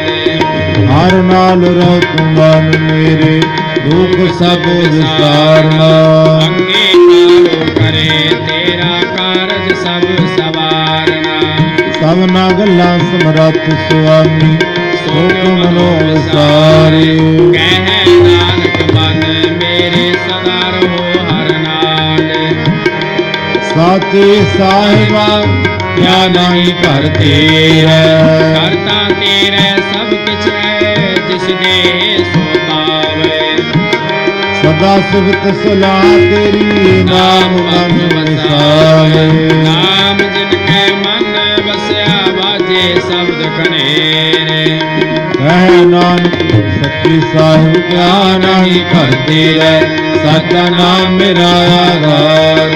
ਹਰ ਨਾਲ ਰਹਿ ਤੂੰ ਮਨ ਮੇਰੇ ਦੁੱਖ ਸਭ ਵਿਸਾਰਨਾ। ਅੰਗੀਕਾਰੋ ਕਰੇ ਤੇਰਾ ਕਾਰਜ ਸਭ ਸਵਾਰਨਾ। ਸਭਨਾ ਗੱਲਾਂ ਸਮਰੱਥ ਸੁਆਮੀ ਸੋਖ ਮਨੋ ਵਿਸਾਰੇ। ਕਹਿ ਨਾਨਕ ਮਨ ਮੇਰੇ ਸਦਾ ਰਹੋ ਹਰ ਨਾਲ। ਸਾਚੇ ਸਾਹਿਬਾ ਕਿਆ ਨਹੀਂ ਘਰ ਤੇਰਾ। ਕਰਤਾ ਤੇਰੇ ਸਭ ਕਿਛ ਹੈ ਜਿਸ ਦੇ ਸੋ ਪਾਵੇ। ਸਦਾ ਸਿਫਤ ਸਲਾਹ ਤੇਰੀ ਨਾਮ ਮਨ ਵਸਾਵੇ। ਨਾਮ ਜਿਨ ਕੈ ਮਨ ਵਸਿਆ ਵਾਜੇ ਸ਼ਬਦ ਕਨੇਰੇ। ਕਹਿ ਨਾਨਕ ਸੱਚੇ ਸਾਹਿਬ ਕਿਆ ਨਹੀਂ ਘਰ ਤੇਰਾ। ਸਾਚਾ ਨਾਮ ਮੇਰਾ ਆਧਾਰ।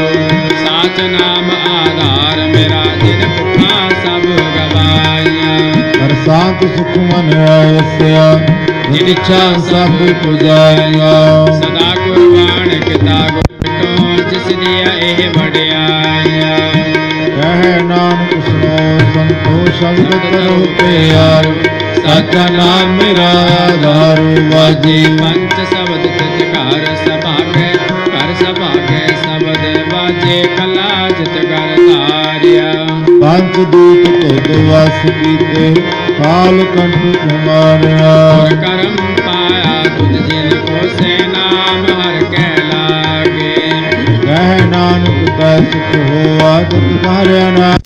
ਸਾਚ ਨਾਮ ਆਧਾਰ ਮੇਰਾ ਜਿਨ ਭੁੱਖਾਂ ਸਭ ਗਵਾਈਆਂ। ਹਰ ਸਾਥ ਸੁਖ ਮਨ ਆਇਸਿਆ ਜਿਨ ਇੱਛਾ ਸਭ ਪੁਜਾਇਆ। ਸਦਾ ਕੁਰਬਾਨ ਕੀਤਾ ਗੁਰਟੋਂ ਜਿਸ ਦੀਆਂ ਇਹ ਵਡਿਆਈਆਂ। ਕਹਿ ਨਾਨਕ ਸੁਨੋ ਸੰਤੋ ਸ਼ਬਦ ਕਰੋ ਪਿਆਰ। ਸਾਚਾ ਨਾਮ ਮੇਰਾ ਆਧਾਰ ਵਾਜੇ। ਪੰਚ ਸ਼ਬਦ ਤਿਜ ਘਰ ਸਭਾਗੇ ਘਰ ਸਭਾਗੇ ਸ਼ਬਦ ਵਾਜੇ। ਕਲਾ ਜਿਤ ਘਰ ਧਾਰਿਆ। ਪੰਜ ਦੂਤ ਧੁੱਧ ਵਸ ਕੀਤੇ ਕਾਲ ਕੰਠ ਕੁਮਾਰਿਆ। ਔਰ ਕਰਮ ਪਾਇਆ ਤੁਧ ਜਿਨ ਕੋ ਸੇ ਨਾਮ ਹਰ ਕੈ ਲਾਗੇ। ਕਹਿ ਨਾਨਕ ਤੈ ਸੁਖ ਹੋਆ ਤੁਧ ਧਾਰਿਆ ਨਾ।